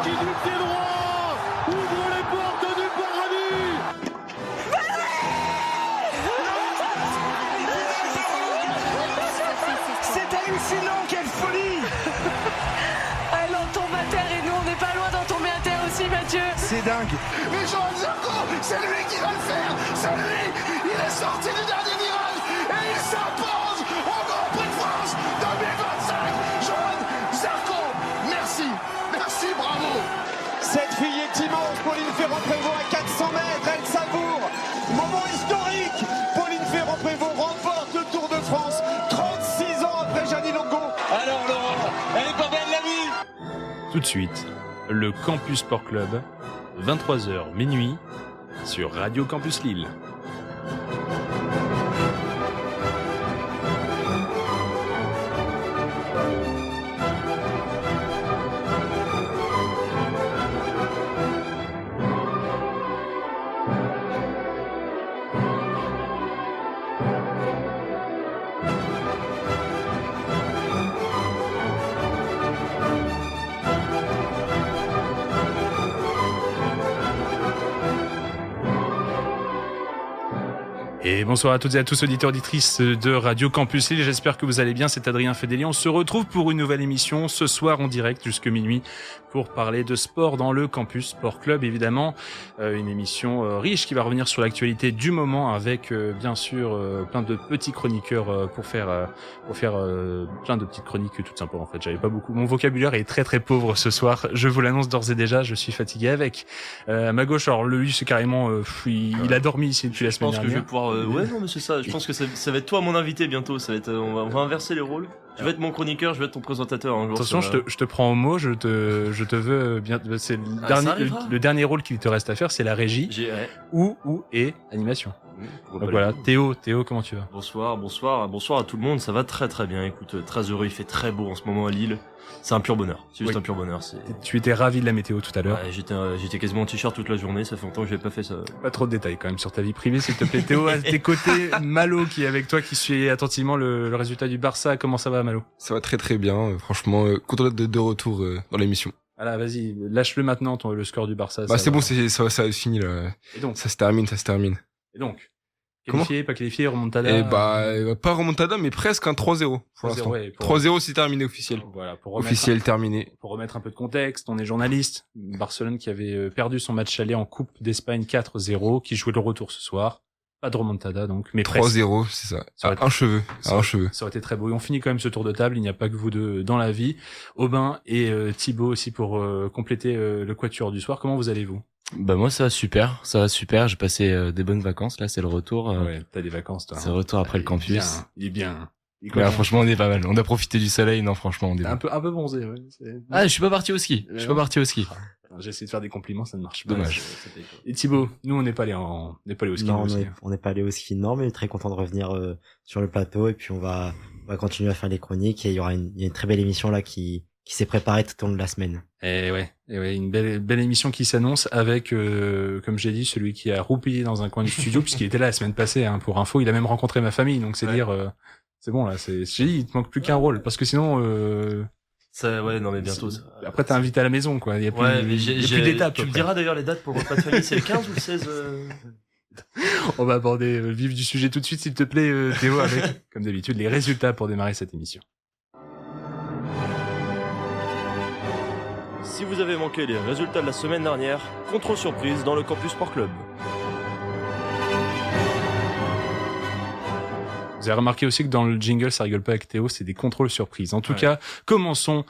qui du pied droit ouvre les portes du paradis. C'est hallucinant, quelle folie. Elle en tombe à terre et nous on n'est pas loin d'en tomber à terre aussi, Mathieu. C'est dingue. Mais Johan Zarco, c'est lui qui va le faire. C'est lui. Il est sorti du dernier virage et il s'impose au Grand Prix de France 2025. Johan Zarco, merci. Merci, bravo. Cette fille est immense. Pauline Ferrand-Prévot à 400 mètres. Elle savoure. Moment historique. Pauline Ferrand-Prévot remporte le Tour de France 36 ans après Gianni Longo. Alors Laurent, elle est pas belle la vie. Tout de suite, le Campus Sport Club, 23h minuit, sur Radio Campus Lille. Et bonsoir à toutes et à tous, auditeurs, auditrices de Radio Campus Lille. J'espère que vous allez bien. C'est Adrien Fedeli. On se retrouve pour une nouvelle émission ce soir en direct jusque minuit pour parler de sport dans le Campus Sport Club, évidemment. Une émission riche qui va revenir sur l'actualité du moment avec, bien sûr, plein de petits chroniqueurs pour faire plein de petites chroniques tout simplement. En fait, j'avais pas beaucoup. Mon vocabulaire est très très pauvre ce soir. Je vous l'annonce d'ores et déjà. Je suis fatigué avec. À ma gauche, alors lui, c'est carrément, il a dormi ici depuis la semaine dernière. Je pense que je vais pouvoir. Ouais, non, mais c'est ça. Je pense que ça va être toi mon invité bientôt. Ça va être. On va inverser les rôles. Je vais être mon chroniqueur, je vais être ton présentateur. Un jour, attention, je te prends au mot. Je te veux bien. C'est le dernier rôle qu'il te reste à faire, c'est la régie ou et animation. Donc voilà, Théo, comment tu vas? Bonsoir à tout le monde. Ça va très très bien. Écoute, très heureux. Il fait très beau en ce moment à Lille. C'est un pur bonheur. C'est juste un pur bonheur. Tu étais ravi de la météo tout à l'heure. Ouais, j'étais quasiment en t-shirt toute la journée. Ça fait longtemps que j'avais pas fait ça. Pas trop de détails quand même sur ta vie privée, s'il te plaît. Théo, à tes côtés, Malo qui est avec toi, qui suit attentivement le résultat du Barça. Comment ça va, Malo? Ça va très très bien. Franchement, content d'être de retour dans l'émission. Voilà, vas-y, lâche-le maintenant, le score du Barça. Bah c'est bon, ça a fini là. Et donc, ça se termine. Et donc, qualifié, pas qualifié, remontada. Et pas remontada, mais presque un 3-0 pour l'instant. 3-0, c'est terminé officiel. Voilà, terminé. Pour remettre un peu de contexte, on est journaliste. Barcelone qui avait perdu son match aller en Coupe d'Espagne 4-0, qui jouait le retour ce soir. Pas de remontada donc, mais 3-0, c'est ça. Un cheveu. Ça aurait été très beau. Et on finit quand même ce tour de table. Il n'y a pas que vous deux dans la vie. Aubin et Thibaut aussi pour compléter le quatuor du soir. Comment vous allez-vous? Bah moi ça va super. J'ai passé des bonnes vacances là, c'est le retour. Ouais, t'as des vacances toi. C'est le retour après le campus. Il est bien. Franchement on est pas mal. On a profité du soleil, non franchement on est un peu bronzé. Ouais. Je suis pas parti au ski. J'ai essayé de faire des compliments, ça ne marche pas. Dommage. Et Thibaut, nous on n'est pas allé au ski. Non, on n'est pas allé au ski. Non, mais très content de revenir sur le plateau et puis on va continuer à faire les chroniques et il y aura une très belle émission là qui s'est préparée tout au long de la semaine. Et ouais, une belle émission qui s'annonce avec, comme j'ai dit, celui qui a roupillé dans un coin du studio puisqu'il était là la semaine passée. Hein, pour info, il a même rencontré ma famille, donc c'est dire, c'est bon là. J'ai dit, il te manque plus qu'un rôle parce que sinon. Non mais bientôt. Après t'es invité à la maison quoi. Il y a plus d'étapes. Tu me diras d'ailleurs les dates pour le repas de famille. C'est le 15 ou le 16 On va aborder le vif du sujet tout de suite, s'il te plaît, Théo, avec, comme d'habitude, les résultats pour démarrer cette émission. Si vous avez manqué les résultats de la semaine dernière, contrôle surprise dans le Campus Sport Club. Vous avez remarqué aussi que dans le jingle, ça rigole pas avec Théo, c'est des contrôles surprises. En tout cas, commençons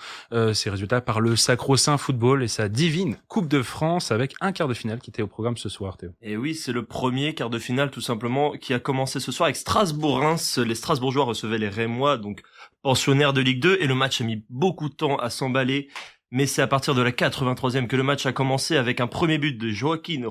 ces résultats par le sacro-saint football et sa divine Coupe de France avec un quart de finale qui était au programme ce soir, Théo. Et oui, c'est le premier quart de finale tout simplement qui a commencé ce soir avec Strasbourg-Reims. Les Strasbourgeois recevaient les Rémois, donc pensionnaires de Ligue 2, et le match a mis beaucoup de temps à s'emballer. Mais c'est à partir de la 83e que le match a commencé avec un premier but de Joaquin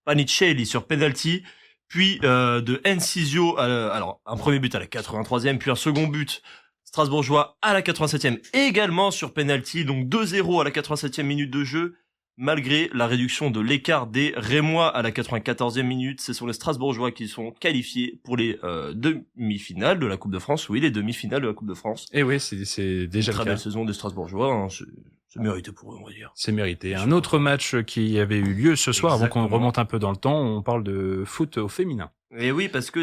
Panicelli sur penalty. Puis de Enciso, alors un premier but à la 83e, puis un second but strasbourgeois à la 87e, également sur penalty, donc 2-0 à la 87e minute de jeu, malgré la réduction de l'écart des Rémois à la 94e minute. Ce sont les Strasbourgeois qui sont qualifiés pour les demi-finales de la Coupe de France. Oui, les demi-finales de la Coupe de France. Et oui, c'est déjà une très belle saison des Strasbourgeois. Hein. C'est mérité pour eux, on va dire. C'est mérité. Un autre match qui avait eu lieu ce soir, Exactement. avant qu'on remonte un peu dans le temps, on parle de foot au féminin. Et oui, parce que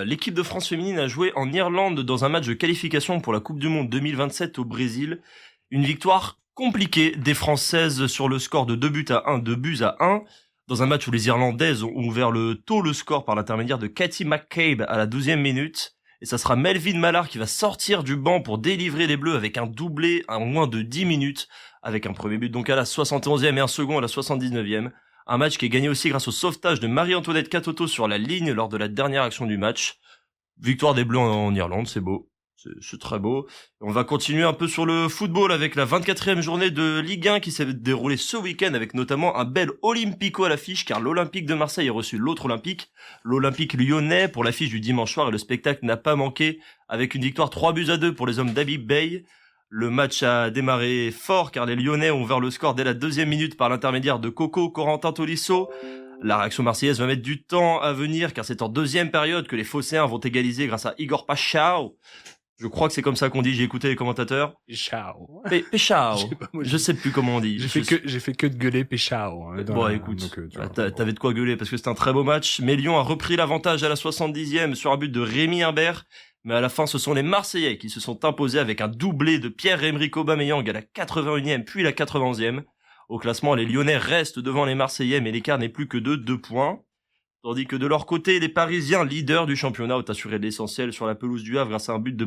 l'équipe de France féminine a joué en Irlande dans un match de qualification pour la Coupe du Monde 2027 au Brésil. Une victoire compliquée des Françaises sur le score de 2 buts à 1, dans un match où les Irlandaises ont ouvert le score par l'intermédiaire de Katie McCabe à la 12e minute. Et ça sera Melvin Mallard qui va sortir du banc pour délivrer les Bleus avec un doublé en moins de 10 minutes, avec un premier but donc à la 71e et un second à la 79e. Un match qui est gagné aussi grâce au sauvetage de Marie-Antoinette Katoto sur la ligne lors de la dernière action du match. Victoire des Bleus en Irlande, c'est beau. C'est très beau. On va continuer un peu sur le football avec la 24e journée de Ligue 1 qui s'est déroulée ce week-end avec notamment un bel Olympico à l'affiche car l'Olympique de Marseille a reçu l'autre Olympique, l'Olympique lyonnais pour l'affiche du dimanche soir et le spectacle n'a pas manqué avec une victoire 3-2 pour les hommes d'Habib Bey. Le match a démarré fort car les Lyonnais ont ouvert le score dès la 2e minute par l'intermédiaire de Coco Corentin Tolisso. La réaction marseillaise va mettre du temps à venir car c'est en deuxième période que les Phocéens vont égaliser grâce à Igor Pachao. Je crois que c'est comme ça qu'on dit, j'ai écouté les commentateurs. Péchao. Péchao. Je sais plus comment on dit. J'ai fait que de gueuler Péchao. Bon, écoute, t'avais de quoi gueuler parce que c'était un très beau match. Mais Lyon a repris l'avantage à la 70e sur un but de Rémi Imbert. Mais à la fin, ce sont les Marseillais qui se sont imposés avec un doublé de Pierre-Emerick Aubameyang à la 81e puis la 91e. Au classement, les Lyonnais restent devant les Marseillais, mais l'écart n'est plus que de 2 points. Tandis que de leur côté, les Parisiens, leaders du championnat, ont assuré l'essentiel sur la pelouse du Havre grâce à un but de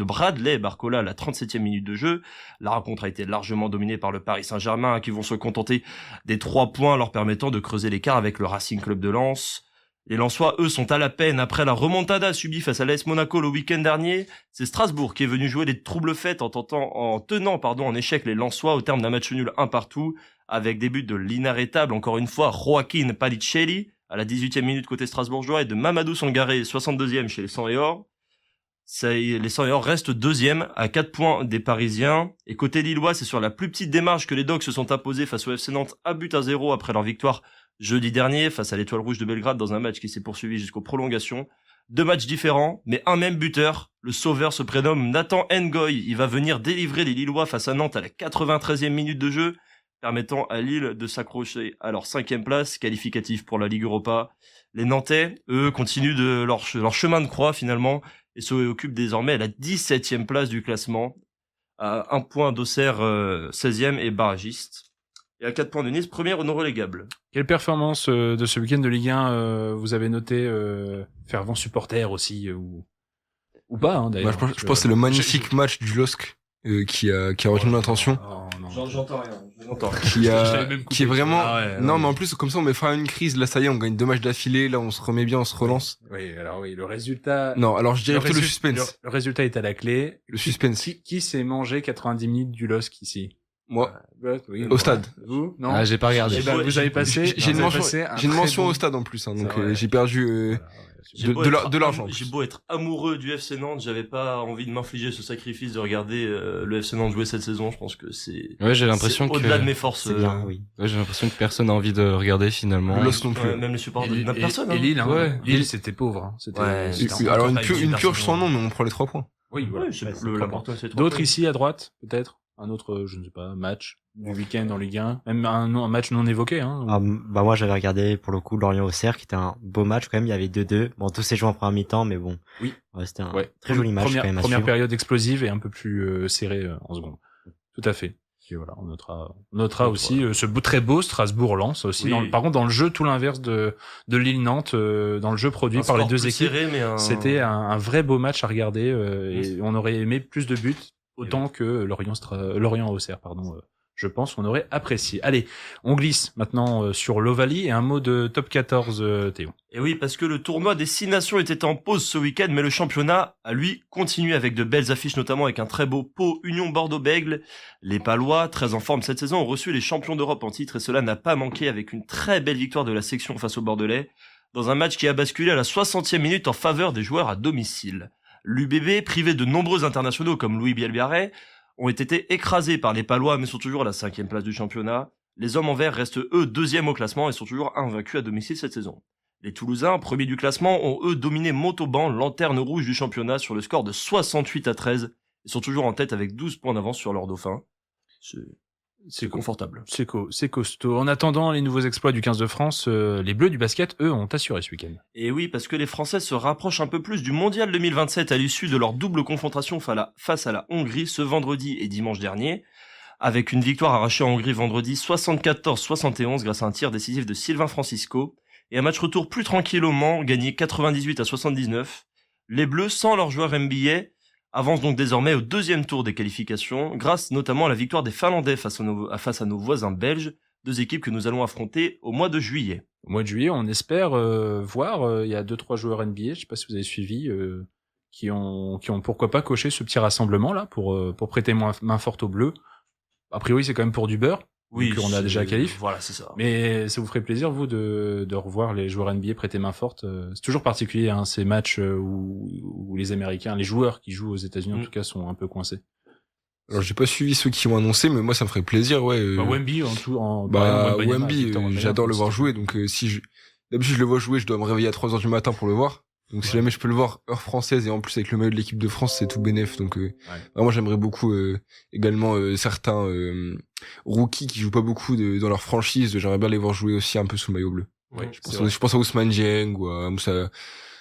Bradley Barcola à la 37e minute de jeu. La rencontre a été largement dominée par le Paris Saint-Germain, qui vont se contenter des 3 points leur permettant de creuser l'écart avec le Racing Club de Lens. Les Lensois, eux, sont à la peine après la remontada subie face à l'AS Monaco le week-end dernier. C'est Strasbourg qui est venu jouer des troubles faits en tenant en échec les Lensois au terme d'un match nul 1-1, avec des buts de l'inarrêtable, encore une fois, Joaquin Palicelli, à la 18e minute côté strasbourgeois, et de Mamadou Sangaré, 62e chez les 100 et or. Les 100 et or restent 2e à 4 points des Parisiens. Et côté lillois, c'est sur la plus petite démarche que les Dogs se sont imposés face au FC Nantes à but à 0 après leur victoire jeudi dernier face à l'Étoile Rouge de Belgrade dans un match qui s'est poursuivi jusqu'aux prolongations. 2 matchs différents, mais un même buteur. Le sauveur se prénomme Nathan Ngoy. Il va venir délivrer les Lillois face à Nantes à la 93e minute de jeu, permettant à Lille de s'accrocher à leur 5e place qualificative pour la Ligue Europa. Les Nantais, eux, continuent de leur chemin de croix finalement et se occupent désormais à la 17e place du classement, à 1 point d'Auxerre 16e et barragiste, et à 4 points de Nice, première non relégable. Quelle performance de ce week-end de Ligue 1 vous avez noté, fervent supporter aussi, ou pas hein, d'ailleurs. Moi, je pense que c'est le magnifique match du LOSC qui a retenu l'attention. J'entends rien. Qui est vraiment non mais en plus comme ça on met fin à une crise. Là ça y est, on gagne 2 matchs d'affilée, là on se remet bien, on se relance. Oui, le résultat. Non, alors je dirais plutôt le suspense. Le résultat est à la clé. Le suspense. Qui s'est mangé 90 minutes du LOSC ici? Moi. Oui, au stade. Vous? Non. Ah, j'ai pas regardé. Eh ben, vous avez passé. J'ai une mention au stade en plus, hein, donc j'ai perdu de l'argent. J'ai beau être amoureux du FC Nantes, j'avais pas envie de m'infliger ce sacrifice de regarder le FC Nantes jouer cette saison. Je pense que c'est. Ouais, j'ai l'impression que au-delà de mes forces. C'est bien, oui. Ouais, j'ai l'impression que personne n'a envie de regarder finalement. Le LOSC non plus. Même les supporters. Personne. Et Lille, hein. Ouais. Lille, c'était pauvre. Hein. C'était. Alors une purge sans nom, mais on prend les 3 points. Oui, voilà. L'important c'est. D'autres ici à droite, peut-être. Un autre, je ne sais pas, match du week-end en Ligue 1, même un match non évoqué. Hein. Bah moi j'avais regardé pour le coup Lorient-Auxerre qui était un beau match quand même, il y avait 2-2. Bon, tous ces joueurs en première mi-temps, mais bon. Oui. Ouais, c'était un très joli match quand même à Première suivre. période explosive et un peu plus serrée en seconde. Tout à fait. Et voilà, on notera aussi ce très beau Strasbourg-Lens aussi. Oui. Par contre, dans le jeu, tout l'inverse de Lille-Nantes, dans le jeu produit par les deux équipes, serré, mais c'était un vrai beau match à regarder et on aurait aimé plus de buts. Autant que Lorient-Auxerre, pardon. Je pense qu'on aurait apprécié. Allez, on glisse maintenant sur l'Ovalie et un mot de top 14, Théo. Et oui, parce que le tournoi des 6 nations était en pause ce week-end, mais le championnat a lui continué avec de belles affiches, notamment avec un très beau Pau Union Bordeaux-Bègles. Les Palois, très en forme cette saison, ont reçu les champions d'Europe en titre et cela n'a pas manqué avec une très belle victoire de la section face aux Bordelais, dans un match qui a basculé à la 60e minute en faveur des joueurs à domicile. L'UBB, privé de nombreux internationaux comme Louis Bielbiarré, ont été écrasés par les Palois mais sont toujours à la 5e place du championnat. Les hommes en vert restent eux 2e au classement et sont toujours invaincus à domicile cette saison. Les Toulousains, premiers du classement, ont eux dominé Montauban, lanterne rouge du championnat, sur le score de 68-13 et sont toujours en tête avec 12 points d'avance sur leur dauphin. C'est confortable. C'est costaud. En attendant les nouveaux exploits du 15 de France, les Bleus du basket, eux, ont assuré ce week-end. Et oui, parce que les Français se rapprochent un peu plus du Mondial 2027 à l'issue de leur double confrontation face à la Hongrie ce vendredi et dimanche dernier, avec une victoire arrachée en Hongrie vendredi 74-71 grâce à un tir décisif de Sylvain Francisco, et un match retour plus tranquille au Mans, gagné 98-79. Les Bleus, sans leur joueur NBA, avance donc désormais au deuxième tour des qualifications, grâce notamment à la victoire des Finlandais face à nos voisins belges, deux équipes que nous allons affronter au mois de juillet. Au mois de juillet, on espère voir, il y a 2-3 joueurs NBA, je sais pas si vous avez suivi, qui ont pourquoi pas coché ce petit rassemblement là pour prêter main forte aux Bleus. A priori, c'est quand même pour du beurre. Oui, on a déjà qualif. Voilà, c'est ça. Mais ça vous ferait plaisir, vous, de revoir les joueurs NBA prêter main forte. C'est toujours particulier, hein, ces matchs où les Américains, les joueurs qui jouent aux États-Unis, en tout cas, sont un peu coincés. Alors, j'ai pas suivi ceux qui ont annoncé, mais moi, ça me ferait plaisir, ouais. Wemby, Wemby, j'adore le voir jouer, donc d'habitude, je le vois jouer, je dois me réveiller à 3h du matin pour le voir. Donc si jamais je peux le voir heure française et en plus avec le maillot de l'équipe de France, c'est tout bénef. Donc vraiment j'aimerais beaucoup également certains rookies qui jouent pas beaucoup dans leur franchise, j'aimerais bien les voir jouer aussi un peu sous le maillot bleu. Ouais, je pense à Ousmane Dieng ou à Moussa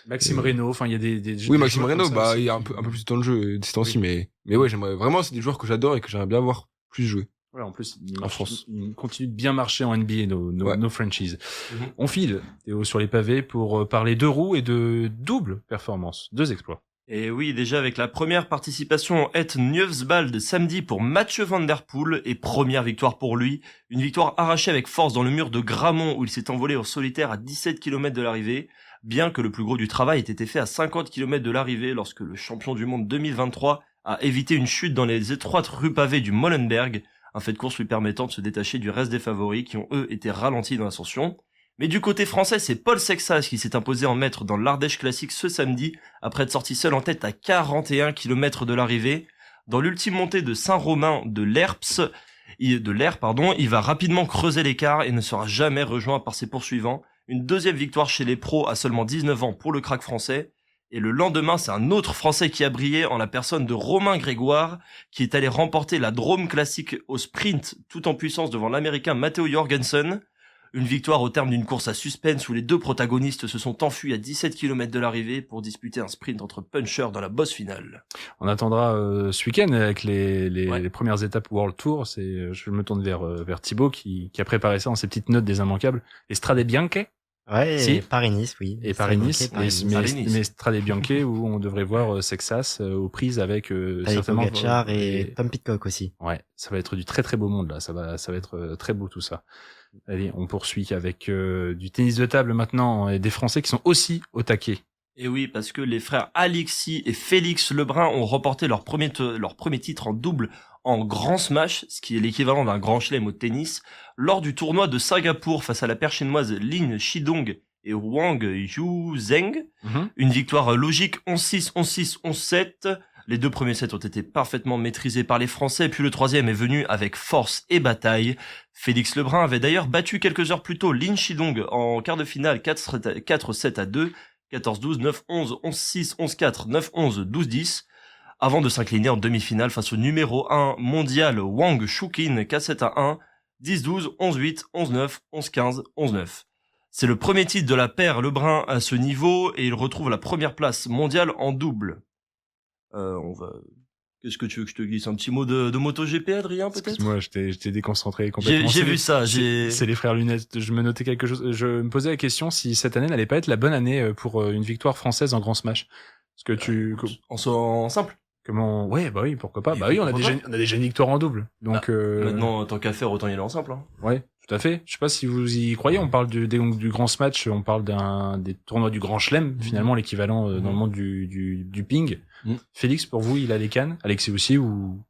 Maxime Reynaud, enfin il y a des oui, Maxime Reynaud, il y a un peu plus de temps de jeu ces temps-ci, mais ouais, j'aimerais vraiment, c'est des joueurs que j'adore et que j'aimerais bien voir plus jouer. Voilà, en plus, en France. Ils continuent de bien marcher en NBA, nos franchises. Mhm. On file, Théo, sur les pavés pour parler de roues et de double performance, 2 exploits. Et oui, déjà avec la première participation en Het Nieuwsbal de samedi pour Mathieu Van Der Poel et première victoire pour lui. Une victoire arrachée avec force dans le mur de Gramont où il s'est envolé en solitaire à 17 km de l'arrivée, bien que le plus gros du travail ait été fait à 50 km de l'arrivée lorsque le champion du monde 2023 a évité une chute dans les étroites rues pavées du Molenberg, un fait de course lui permettant de se détacher du reste des favoris qui ont eux été ralentis dans l'ascension. Mais du côté français, c'est Paul Sexas qui s'est imposé en maître dans l'Ardèche Classique ce samedi, après être sorti seul en tête à 41 km de l'arrivée. Dans l'ultime montée de Saint-Romain de l'Air, il va rapidement creuser l'écart et ne sera jamais rejoint par ses poursuivants. Une deuxième victoire chez les pros à seulement 19 ans pour le crack français. Et le lendemain, c'est un autre Français qui a brillé en la personne de Romain Grégoire, qui est allé remporter la Drôme Classique au sprint tout en puissance devant l'Américain Matteo Jorgensen. Une victoire au terme d'une course à suspense où les deux protagonistes se sont enfuis à 17 km de l'arrivée pour disputer un sprint entre punchers dans la bosse finale. On attendra ce week-end avec les premières étapes World Tour. Je me tourne vers Thibaut qui a préparé ça dans ses petites notes des immanquables. Les Strade Bianche. Ouais, si. et Paris-Nice, oui. Et Paris-Nice, mais Strade Bianche où on devrait voir Sexas aux prises avec certainement Pogacar et Tom Pidcock aussi. Ouais, ça va être du très très beau monde là, ça va être très beau tout ça. Allez, on poursuit avec du tennis de table maintenant et des Français qui sont aussi au taquet. Et oui, parce que les frères Alexis et Félix Lebrun ont remporté leur premier titre en double en Grand Smash, ce qui est l'équivalent d'un grand chelem au tennis, lors du tournoi de Singapour face à la paire chinoise Lin Shidong et Wang Yuzheng. Une victoire logique 11-6, 11-6, 11-7. Les deux premiers sets ont été parfaitement maîtrisés par les Français, puis le troisième est venu avec force et bataille. Félix Lebrun avait d'ailleurs battu quelques heures plus tôt Lin Shidong en quart de finale 4-7-2, 14-12, 9-11, 11-6, 11-4, 9-11, 12-10, avant de s'incliner en demi-finale face au numéro 1 mondial Wang Shuqin 4-7-1, 10-12, 11-8, 11-9, 11-15, 11-9. C'est le premier titre de la paire Lebrun à ce niveau et il retrouve la première place mondiale en double. Qu'est-ce que tu veux que je te glisse? Un petit mot de MotoGP, Adrien, peut-être? Moi, j'étais déconcentré complètement. J'ai vu ça, c'est les frères Lunettes. Je me notais quelque chose. Je me posais la question si cette année n'allait pas être la bonne année pour une victoire française en Grand Smash. Parce que en simple? Comment? Ouais, bah oui, pourquoi pas. Bah oui, on a déjà une victoire en double. Donc, maintenant, tant qu'à faire, autant y aller en simple, hein. Ouais, tout à fait. Je sais pas si vous y croyez. On parle du Grand Smash, on parle des tournois du Grand Chelem, finalement, l'équivalent dans le monde du ping. Félix, pour vous, il a les cannes. Alexis aussi, ou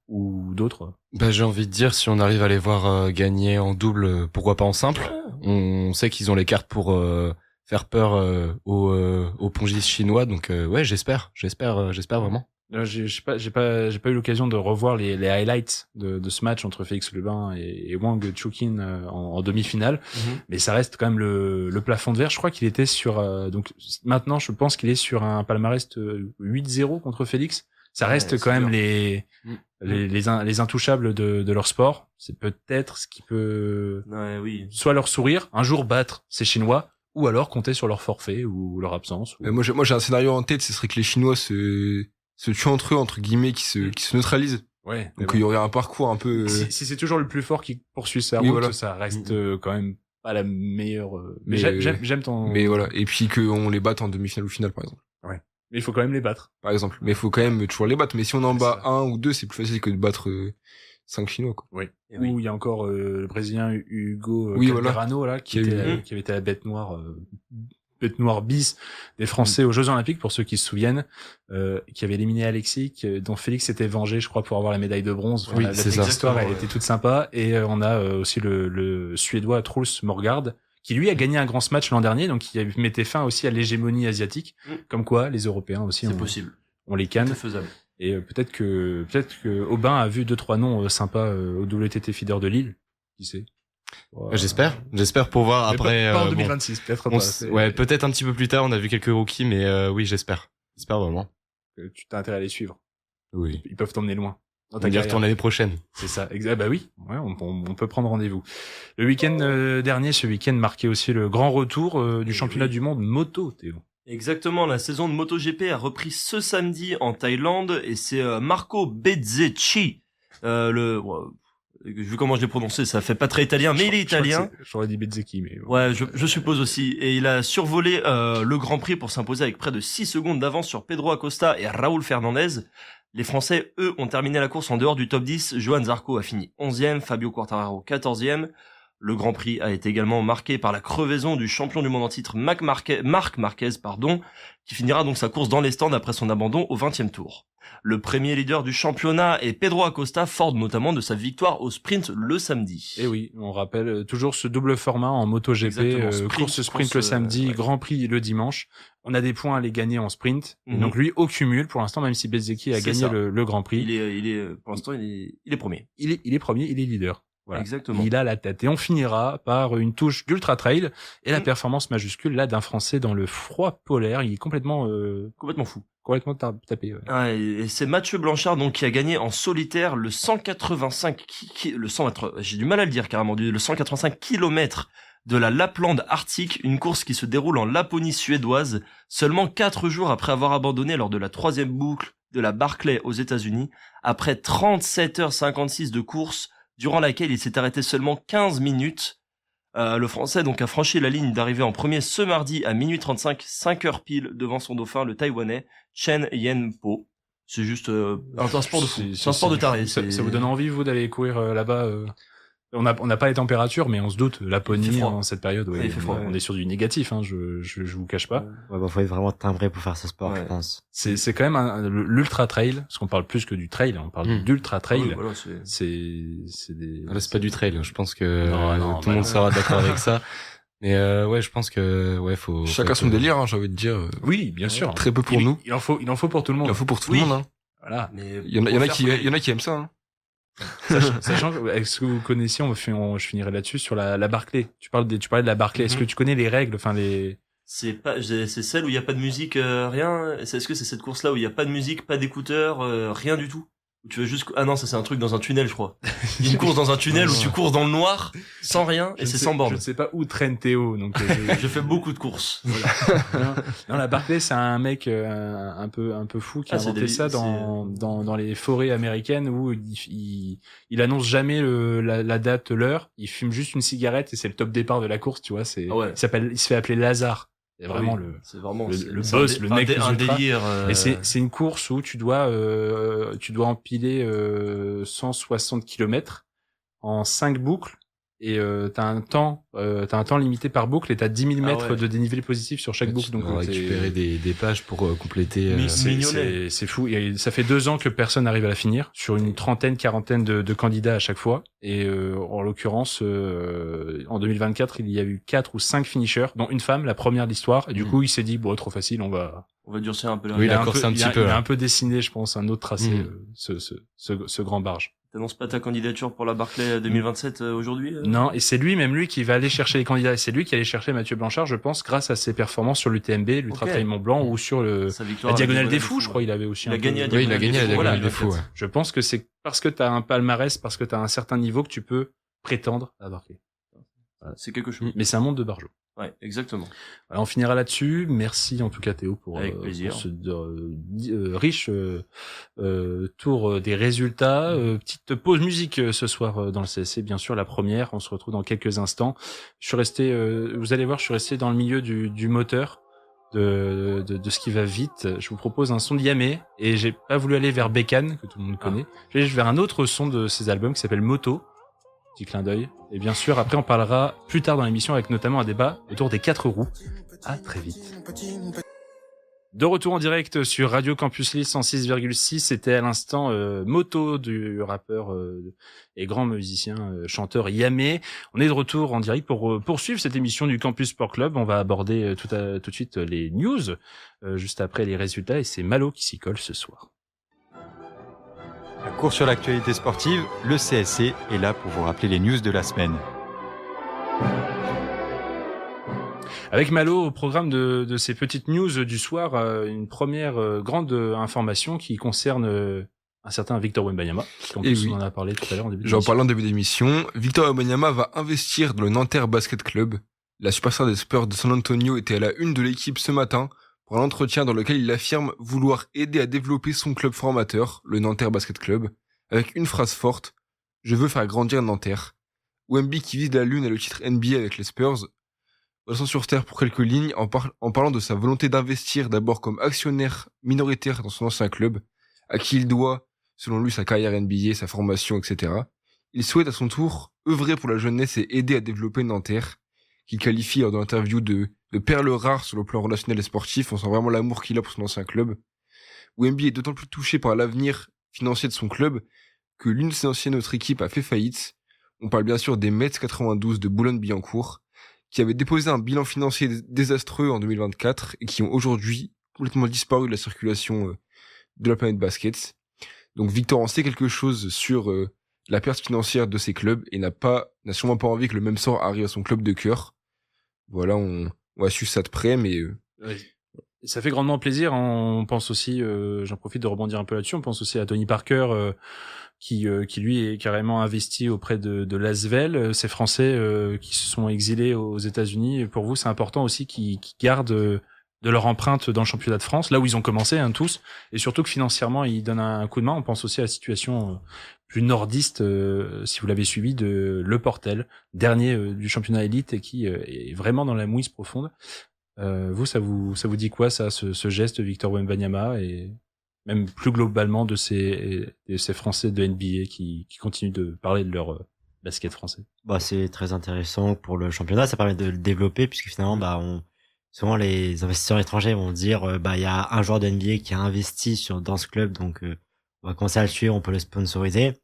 d'autres? Bah, j'ai envie de dire, si on arrive à les voir gagner en double, pourquoi pas en simple? On sait qu'ils ont les cartes pour faire peur aux pongistes chinois, donc ouais, j'espère vraiment. J'ai pas eu l'occasion de revoir les highlights de ce match entre Félix Lebrun et Wang Shuqin en demi-finale, mais ça reste quand même le plafond de verre. Je crois qu'il était sur donc maintenant je pense qu'il est sur un palmarès 8-0 contre Félix. Ça reste quand même les intouchables de leur sport. C'est peut-être ce qui peut soit leur sourire, un jour battre ces Chinois, ou alors compter sur leur forfait ou leur absence. Moi j'ai un scénario en tête, ce serait que les Chinois se tuent entre eux, entre guillemets, qui se neutralisent. Ouais. Donc il y aurait un parcours un peu... Si c'est toujours le plus fort qui poursuit sa route, ça reste quand même pas la meilleure... Mais j'aime ton... Mais voilà, et puis qu'on les batte en demi-finale ou finale, par exemple. Ouais. Mais il faut quand même les battre. Par exemple. Mais il faut quand même toujours les battre. Mais si on en bat un ou deux, c'est plus facile que de battre 5 Chinois, quoi. Oui. Ou il y a encore le Brésilien Hugo Calderano, là, qui avait été la bête noire bis des Français aux Jeux Olympiques, pour ceux qui se souviennent, qui avait éliminé Alexis, dont Félix s'était vengé, je crois, pour avoir la médaille de bronze. Enfin, cette histoire, elle était toute sympa. Et on a aussi le Suédois Truls Morgard, qui lui a gagné un grand match l'an dernier, donc qui mettait fin aussi à l'hégémonie asiatique. Comme quoi, les Européens aussi, c'est possible. On les canne. C'est faisable. Et peut-être que Aubin a vu 2-3 noms sympas au WTT Feeder de Lille. Qui sait? Ouais. J'espère pour voir après. Pas en 2026, peut-être pas. Ouais, peut-être un petit peu plus tard. On a vu quelques rookies, mais oui, j'espère vraiment. Tu t'as intérêt à les suivre. Oui. Ils peuvent t'emmener loin. On y retourne l'année prochaine. C'est ça. Bah oui. Ouais, on peut prendre rendez-vous. Le week-end dernier, ce week-end marquait aussi le grand retour du championnat du monde moto, Théo. Exactement, la saison de MotoGP a repris ce samedi en Thaïlande et c'est Marco Bezzecchi, vu comment je l'ai prononcé, ça fait pas très italien, mais il est italien. J'aurais dit Bezzecchi, mais... Ouais, je suppose aussi. Et il a survolé le Grand Prix pour s'imposer avec près de 6 secondes d'avance sur Pedro Acosta et Raúl Fernandez. Les Français, eux, ont terminé la course en dehors du top 10. Johan Zarco a fini 11e, Fabio Quartararo 14e. Le Grand Prix a été également marqué par la crevaison du champion du monde en titre Marc Marquez, qui finira donc sa course dans les stands après son abandon au 20e tour. Le premier leader du championnat est Pedro Acosta, fort notamment de sa victoire au sprint le samedi. Et oui, on rappelle toujours ce double format en MotoGP, course sprint le samedi, Grand Prix le dimanche. On a des points à les gagner en sprint. Et donc lui, au cumul, pour l'instant, même si Bezzecchi a gagné le Grand Prix. Pour l'instant, il est premier. Il est premier, il est leader. Voilà. Exactement. Il a la tête. Et on finira par une touche d'Ultra Trail et la performance majuscule là d'un Français dans le froid polaire. Il est complètement fou. Complètement tapé. Ouais. Ah, et c'est Mathieu Blanchard donc qui a gagné en solitaire le 185 j'ai du mal à le dire carrément, le 185 km de la Laplande arctique, une course qui se déroule en Laponie suédoise, seulement 4 jours après avoir abandonné lors de la 3e boucle de la Barclay aux États-Unis, après 37h56 de course, durant laquelle il s'est arrêté seulement 15 minutes. Le Français donc a franchi la ligne d'arrivée en premier ce mardi à minuit 35, 5 heures pile devant son dauphin, le Taïwanais Chen Yen-po. C'est juste un sport de fou, c'est un sport de taré. Ça vous donne envie, vous, d'aller courir là-bas On n'a pas les températures, mais on se doute, Laponie en cette période, ouais, il fait froid, on est sur du négatif, hein, je vous cache pas. Ouais, faut être vraiment timbré pour faire ce sport, je pense. C'est quand même l'ultra trail, parce qu'on parle plus que du trail, on parle d'ultra trail. Oui, voilà, c'est pas du trail, je pense que tout le monde sera d'accord avec ça. Mais ouais, je pense que faut chacun son délire, hein, j'ai envie de dire. Oui, bien sûr. Très peu pour nous. Il en faut pour tout le monde. Il en faut pour tout le monde, hein. Voilà. Mais il y en a qui aiment ça, hein. Sachant que, est-ce que vous connaissiez, je finirai là-dessus, sur la Barclay. Tu parlais de la Barclay. Est-ce que tu connais les règles, c'est celle où il y a pas de musique, rien. Est-ce que c'est cette course-là où il y a pas de musique, pas d'écouteurs, rien du tout? Où tu veux juste, ah non, ça c'est un truc dans un tunnel, je crois. Il y a une course dans un tunnel où tu cours dans le noir, sans rien, et c'est sans borne. Je ne sais pas où traîne Théo, donc je fais beaucoup de courses. Voilà. non, la Barclay, c'est un mec un peu fou qui a inventé ça dans les forêts américaines où il annonce jamais la date, l'heure. Il fume juste une cigarette et c'est le top départ de la course, tu vois. Il se fait appeler Lazare. C'est vraiment le boss, le mec un délire. Et c'est une course où tu dois empiler 160 km en 5 boucles et t'as un temps limité par boucle et t'as 10 000 mètres de dénivelé positif sur chaque boucle. Donc on va récupérer des pages pour compléter. C'est fou. Et ça fait 2 ans que personne n'arrive à la finir sur une quarantaine de candidats à chaque fois. Et en l'occurrence, en 2024, il y a eu 4 ou 5 finishers, dont une femme, la première de l'histoire. Et du coup, il s'est dit bon, trop facile, on va durcir un peu. Oui, d'accord, c'est un petit peu. Il a un peu dessiné, je pense, un autre tracé, ce grand barge. T'annonces pas ta candidature pour la Barclay 2027 aujourd'hui Non, et c'est lui qui va aller chercher les candidats. Et c'est lui qui allait chercher Mathieu Blanchard, je pense, grâce à ses performances sur l'UTMB, l'Ultra Trail Mont Blanc ou sur la Diagonale des Fous, je crois, il avait aussi il a gagné la Diagonale des Fous. Ouais. Je pense que c'est parce que t'as un palmarès, parce que t'as un certain niveau que tu peux prétendre à Barclay. Voilà, c'est quelque chose. Mais c'est un monde de barjots. Ouais, exactement. Voilà, on finira là-dessus. Merci en tout cas Théo pour ce riche tour des résultats. Petite pause musique ce soir dans le CSC, bien sûr la première. On se retrouve dans quelques instants. Je suis resté, vous allez voir, je suis resté dans le milieu du moteur, de ce qui va vite. Je vous propose un son de Yamé et j'ai pas voulu aller vers Bécane que tout le monde connaît. Je vais aller vers un autre son de ses albums qui s'appelle Moto. Petit clin d'œil. Et bien sûr, après, on parlera plus tard dans l'émission avec notamment un débat autour des 4 roues. À très vite. De retour en direct sur Radio Campus Lille 106,6. C'était à l'instant Moto du rappeur et grand musicien, chanteur Yamé. On est de retour en direct pour poursuivre cette émission du Campus Sport Club. On va aborder tout de suite les news, juste après les résultats. Et c'est Malo qui s'y colle ce soir. Un cours sur l'actualité sportive, le CSC est là pour vous rappeler les news de la semaine. Avec Malo, au programme de ces petites news du soir, une première grande information qui concerne un certain Victor Wembanyama. On en a parlé tout à l'heure en début d'émission. J'en parlais en début d'émission. Victor Wembanyama va investir dans le Nanterre Basket Club. La superstar des Spurs de San Antonio était à la une de l'équipe ce matin pour un entretien dans lequel il affirme vouloir aider à développer son club formateur, le Nanterre Basket Club, avec une phrase forte: « Je veux faire grandir Nanterre ». Wemby, qui vise la lune, a le titre NBA avec les Spurs, redescend sur terre pour quelques lignes en parlant de sa volonté d'investir d'abord comme actionnaire minoritaire dans son ancien club, à qui il doit, selon lui, sa carrière NBA, sa formation, etc. Il souhaite à son tour œuvrer pour la jeunesse et aider à développer Nanterre, qu'il qualifie lors de l'interview de perle rare sur le plan relationnel et sportif. On sent vraiment l'amour qu'il a pour son ancien club. Wemby est d'autant plus touché par l'avenir financier de son club que l'une de ses anciennes autres équipes a fait faillite. On parle bien sûr des Mets 92 de Boulogne-Billancourt, qui avaient déposé un bilan financier désastreux en 2024 et qui ont aujourd'hui complètement disparu de la circulation de la planète basket. Donc Victor en sait quelque chose sur la perte financière de ses clubs et n'a sûrement pas envie que le même sort arrive à son club de cœur. Voilà, on va suivre ça de près, mais... Oui. Ça fait grandement plaisir. On pense aussi, j'en profite de rebondir un peu là-dessus, on pense aussi à Tony Parker, qui lui est carrément investi auprès de l'Asvel. Ces Français qui se sont exilés aux États-Unis. Pour vous, c'est important aussi qu'ils gardent de leur empreinte dans le championnat de France, là où ils ont commencé, tous, et surtout que financièrement, ils donnent un coup de main. On pense aussi à la situation plus nordiste, si vous l'avez suivi, de Le Portel, dernier du championnat élite et qui est vraiment dans la mouise profonde. Vous, ça vous dit quoi, ça, ce geste de Victor Wembanyama et même plus globalement de ces Français de NBA qui continuent de parler de leur basket français? C'est très intéressant pour le championnat, ça permet de le développer puisque finalement, souvent les investisseurs étrangers vont dire il y a un joueur de NBA qui a investi dans ce club, donc on va commencer à le suivre, on peut le sponsoriser.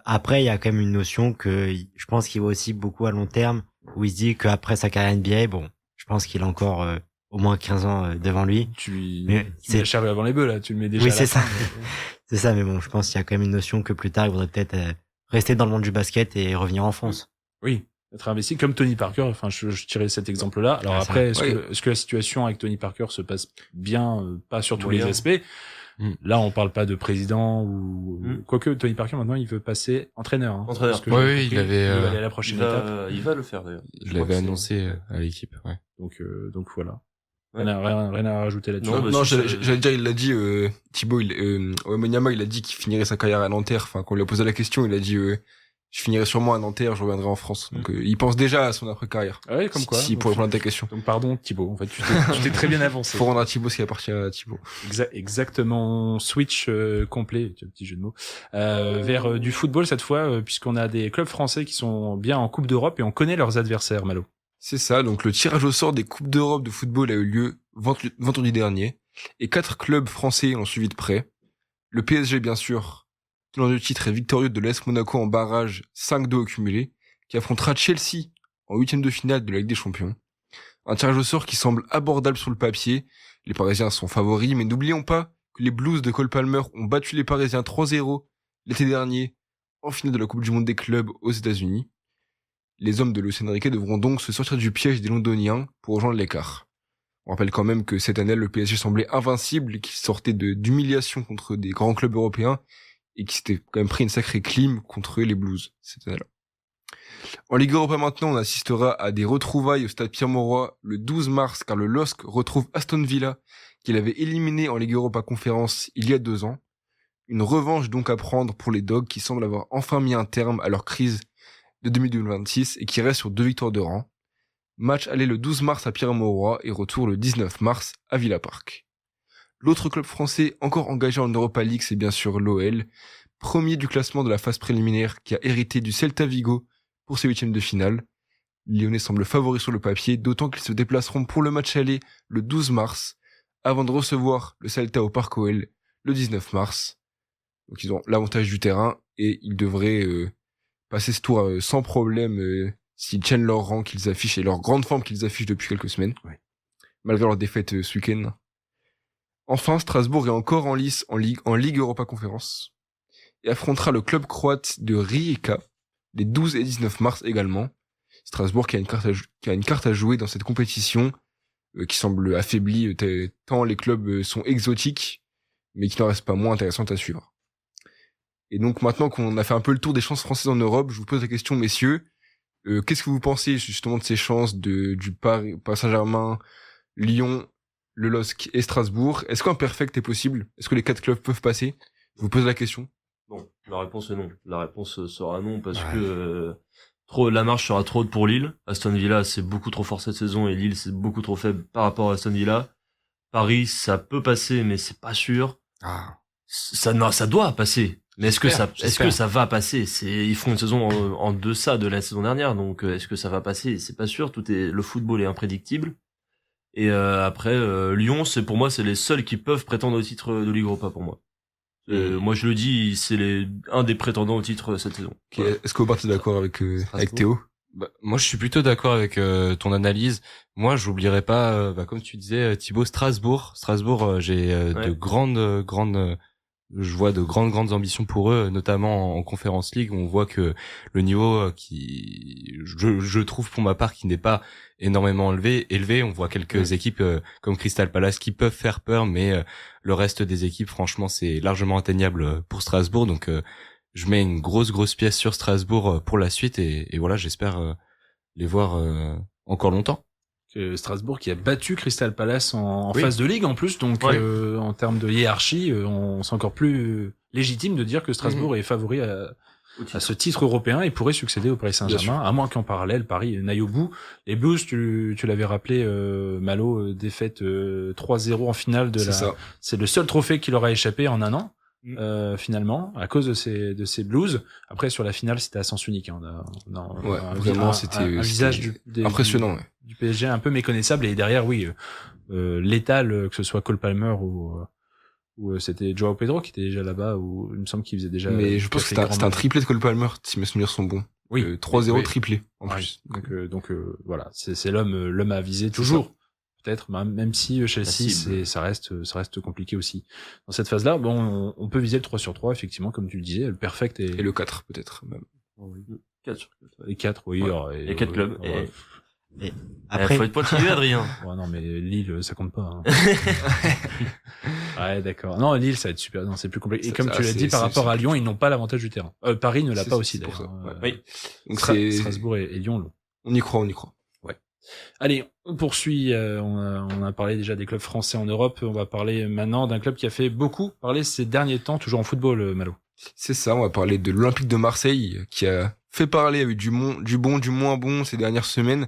Après, il y a quand même une notion que je pense qu'il va aussi beaucoup à long terme, où il se dit qu'après sa carrière NBA, je pense qu'il a encore au moins 15 ans devant lui. Tu mets la charrue avant les bœufs, là, tu le mets déjà. Oui, c'est ça. C'est ça, mais je pense qu'il y a quand même une notion que plus tard, il voudrait peut-être rester dans le monde du basket et revenir en France. Oui. Être investi comme Tony Parker. Enfin, je tirais cet exemple-là. Alors après, est-ce que la situation avec Tony Parker se passe bien, pas sur tous les aspects? Là, on parle pas de président ou quoique Tony Parker maintenant, il veut passer entraîneur. Entraîneur. Oui, il va aller à la prochaine étape. Il va le faire d'ailleurs. Je l'avais annoncé à l'équipe. Ouais. Donc voilà. Ouais. Rien à rajouter là-dessus. Non, j'allais dire, il l'a dit, Thibaut, Wembanyama, il a dit qu'il finirait sa carrière à Nanterre. Enfin, quand on lui a posé la question, il a dit, je finirai sûrement à Nanterre, je reviendrai en France. Donc, il pense déjà à son après-carrière. Ah ouais, comme quoi. Si, pour répondre à ta question. Donc, pardon, Thibaut. En fait, tu t'es très bien avancé. Faut rendre à Thibaut ce qui appartient à Thibaut. Exactement. Switch complet, petit jeu de mots. Vers du football cette fois, puisqu'on a des clubs français qui sont bien en Coupe d'Europe et on connaît leurs adversaires, Malo. C'est ça. Donc, le tirage au sort des Coupes d'Europe de football a eu lieu vendredi dernier. Et 4 clubs français l'ont suivi de près. Le PSG, bien sûr, tenant du titre est victorieux de l'AS Monaco en barrage 5-2 au cumulé, qui affrontera Chelsea en 8e de finale de la Ligue des Champions. Un tirage au sort qui semble abordable sur le papier. Les Parisiens sont favoris, mais n'oublions pas que les Blues de Cole Palmer ont battu les Parisiens 3-0 l'été dernier en finale de la Coupe du Monde des clubs aux États-Unis. Les hommes de Luis Enrique devront donc se sortir du piège des Londoniens pour rejoindre l'écart. On rappelle quand même que cette année, le PSG semblait invincible, qu'il sortait d'humiliation contre des grands clubs européens et qui s'était quand même pris une sacrée clim contre les Blues cette année-là. En Ligue Europa maintenant, on assistera à des retrouvailles au stade Pierre-Mauroy le 12 mars car le LOSC retrouve Aston Villa qu'il avait éliminé en Ligue Europa Conférence il y a 2 ans. Une revanche donc à prendre pour les Dogs qui semblent avoir enfin mis un terme à leur crise de 2026 et qui restent sur 2 victoires de rang. Match aller le 12 mars à Pierre-Mauroy et retour le 19 mars à Villa Park. L'autre club français encore engagé en Europa League, c'est bien sûr l'OL, premier du classement de la phase préliminaire qui a hérité du Celta Vigo pour ses 8e de finale. Les Lyonnais semblent favoris sur le papier, d'autant qu'ils se déplaceront pour le match aller le 12 mars, avant de recevoir le Celta au Parc OL le 19 mars. Donc ils ont l'avantage du terrain et ils devraient passer ce tour sans problème s'ils tiennent leur rang qu'ils affichent et leur grande forme qu'ils affichent depuis quelques semaines, malgré leur défaite ce week-end. Enfin, Strasbourg est encore en lice en Ligue Europa Conférence et affrontera le club croate de Rijeka les 12 et 19 mars également. Strasbourg qui a une carte à jouer dans cette compétition qui semble affaiblie tant les clubs sont exotiques, mais qui n'en reste pas moins intéressantes à suivre. Et donc maintenant qu'on a fait un peu le tour des chances françaises en Europe, je vous pose la question, messieurs, qu'est-ce que vous pensez justement de ces chances du Paris Saint-Germain, Lyon, le LOSC et Strasbourg? Est-ce qu'un perfect est possible? Est-ce que les 4 clubs peuvent passer? Je vous pose la question. Non, la réponse est non. La réponse sera non parce que la marche sera trop haute pour Lille. Aston Villa, c'est beaucoup trop fort cette saison et Lille, c'est beaucoup trop faible par rapport à Aston Villa. Paris, ça peut passer, mais c'est pas sûr. Ça doit passer. Mais est-ce que ça va passer? Ils font une saison en deçà de la saison dernière, donc est-ce que ça va passer? C'est pas sûr. Le football est imprédictible. Et après, Lyon, pour moi, c'est les seuls qui peuvent prétendre au titre de Ligue Europa pour moi. Moi, je le dis, c'est un des prétendants au titre cette saison. Okay. Voilà. Est-ce que vous partez d'accord avec Théo? Moi, je suis plutôt d'accord avec ton analyse. Moi, j'oublierai pas, comme tu disais, Thibaut, Strasbourg, j'ai je vois de grandes ambitions pour eux, notamment en Conference League. On voit que le niveau je trouve pour ma part, qui n'est pas énormément élevé. On voit quelques équipes comme Crystal Palace qui peuvent faire peur, mais le reste des équipes, franchement, c'est largement atteignable pour Strasbourg. Donc, je mets une grosse pièce sur Strasbourg pour la suite et voilà, j'espère les voir encore longtemps. Strasbourg qui a battu Crystal Palace en phase de ligue en plus, donc en termes de hiérarchie, on c'est encore plus légitime de dire que Strasbourg est favori à ce titre européen et pourrait succéder au Paris Saint-Germain, à moins qu'en parallèle Paris n'aille au bout. Les Blues, tu l'avais rappelé, Malo, défaite 3-0 en finale c'est le seul trophée qui leur a échappé en un an. Finalement, à cause de ces Blues. Après, sur la finale, c'était à sens unique. Vraiment, c'était un visage impressionnant. Du PSG un peu méconnaissable. Et derrière, létal, que ce soit Cole Palmer ou c'était Joao Pedro qui était déjà là-bas, ou il me semble qu'il faisait déjà. Mais je pense que c'était un triplé de Cole Palmer, si mes souvenirs sont bons. 3-0 triplé en plus. Donc voilà, c'est l'homme à viser toujours. Peut-être, même si Chelsea, ça reste compliqué aussi. Dans cette phase-là, bon, on peut viser le 3/3, effectivement, comme tu le disais, le perfect et le 4, peut-être, même. 4. Et 4, oui. Et 4 clubs. Et après. Faut être pointilleux, Adrien. Ouais, non, mais Lille, ça compte pas, hein. Ouais, d'accord. Non, Lille, ça va être super. Non, c'est plus compliqué. Et comme tu l'as dit, par rapport à Lyon, ils n'ont pas l'avantage du terrain. Paris ne l'a pas aussi, d'ailleurs. Oui. Donc Strasbourg et Lyon. On y croit. Ouais. Allez, on poursuit. On a parlé déjà des clubs français en Europe. On va parler maintenant d'un club qui a fait beaucoup parler ces derniers temps, toujours en football, Malo. C'est ça, on va parler de l'Olympique de Marseille, qui a fait parler avec du bon, du moins bon ces dernières semaines.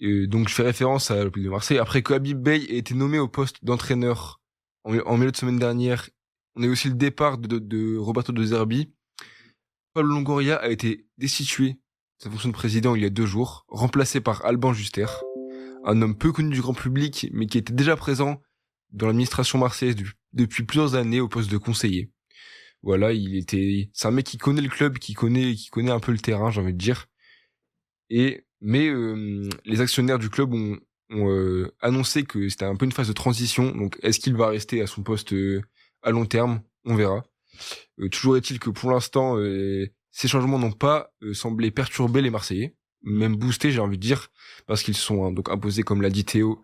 Donc je fais référence à l'Olympique de Marseille. Après que Habib Beye ait été nommé au poste d'entraîneur en milieu de semaine dernière, on a eu aussi le départ de Roberto De Zerbi. Pablo Longoria a été destitué de sa fonction de président il y a 2 jours, remplacé par Alban Juster, un homme peu connu du grand public, mais qui était déjà présent dans l'administration marseillaise depuis plusieurs années au poste de conseiller. Voilà, c'est un mec qui connaît le club, qui connaît un peu le terrain, j'ai envie de dire. Mais les actionnaires du club ont annoncé que c'était un peu une phase de transition. Donc, est-ce qu'il va rester à son poste à long terme? On verra. Toujours est-il que pour l'instant, ces changements n'ont pas semblé perturber les Marseillais, même boostés, j'ai envie de dire, parce qu'ils sont donc imposés, comme l'a dit Théo,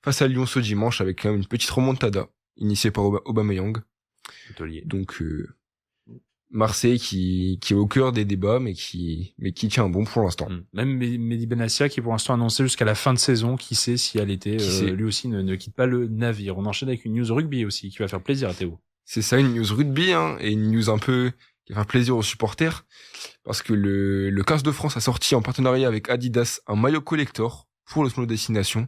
face à Lyon ce dimanche, avec quand même une petite remontada initiée par Aubameyang. Donc Marseille qui est au cœur des débats, mais qui tient bon pour l'instant. Même Mehdi Benassia qui est pour l'instant annoncé jusqu'à la fin de saison, qui sait si à l'été, lui aussi ne quitte pas le navire. On enchaîne avec une news rugby aussi, qui va faire plaisir à Théo. C'est ça, une news rugby, et une news un peu qui va faire plaisir aux supporters, parce que le 15 de France a sorti en partenariat avec Adidas un maillot collector pour le tournoi Destination.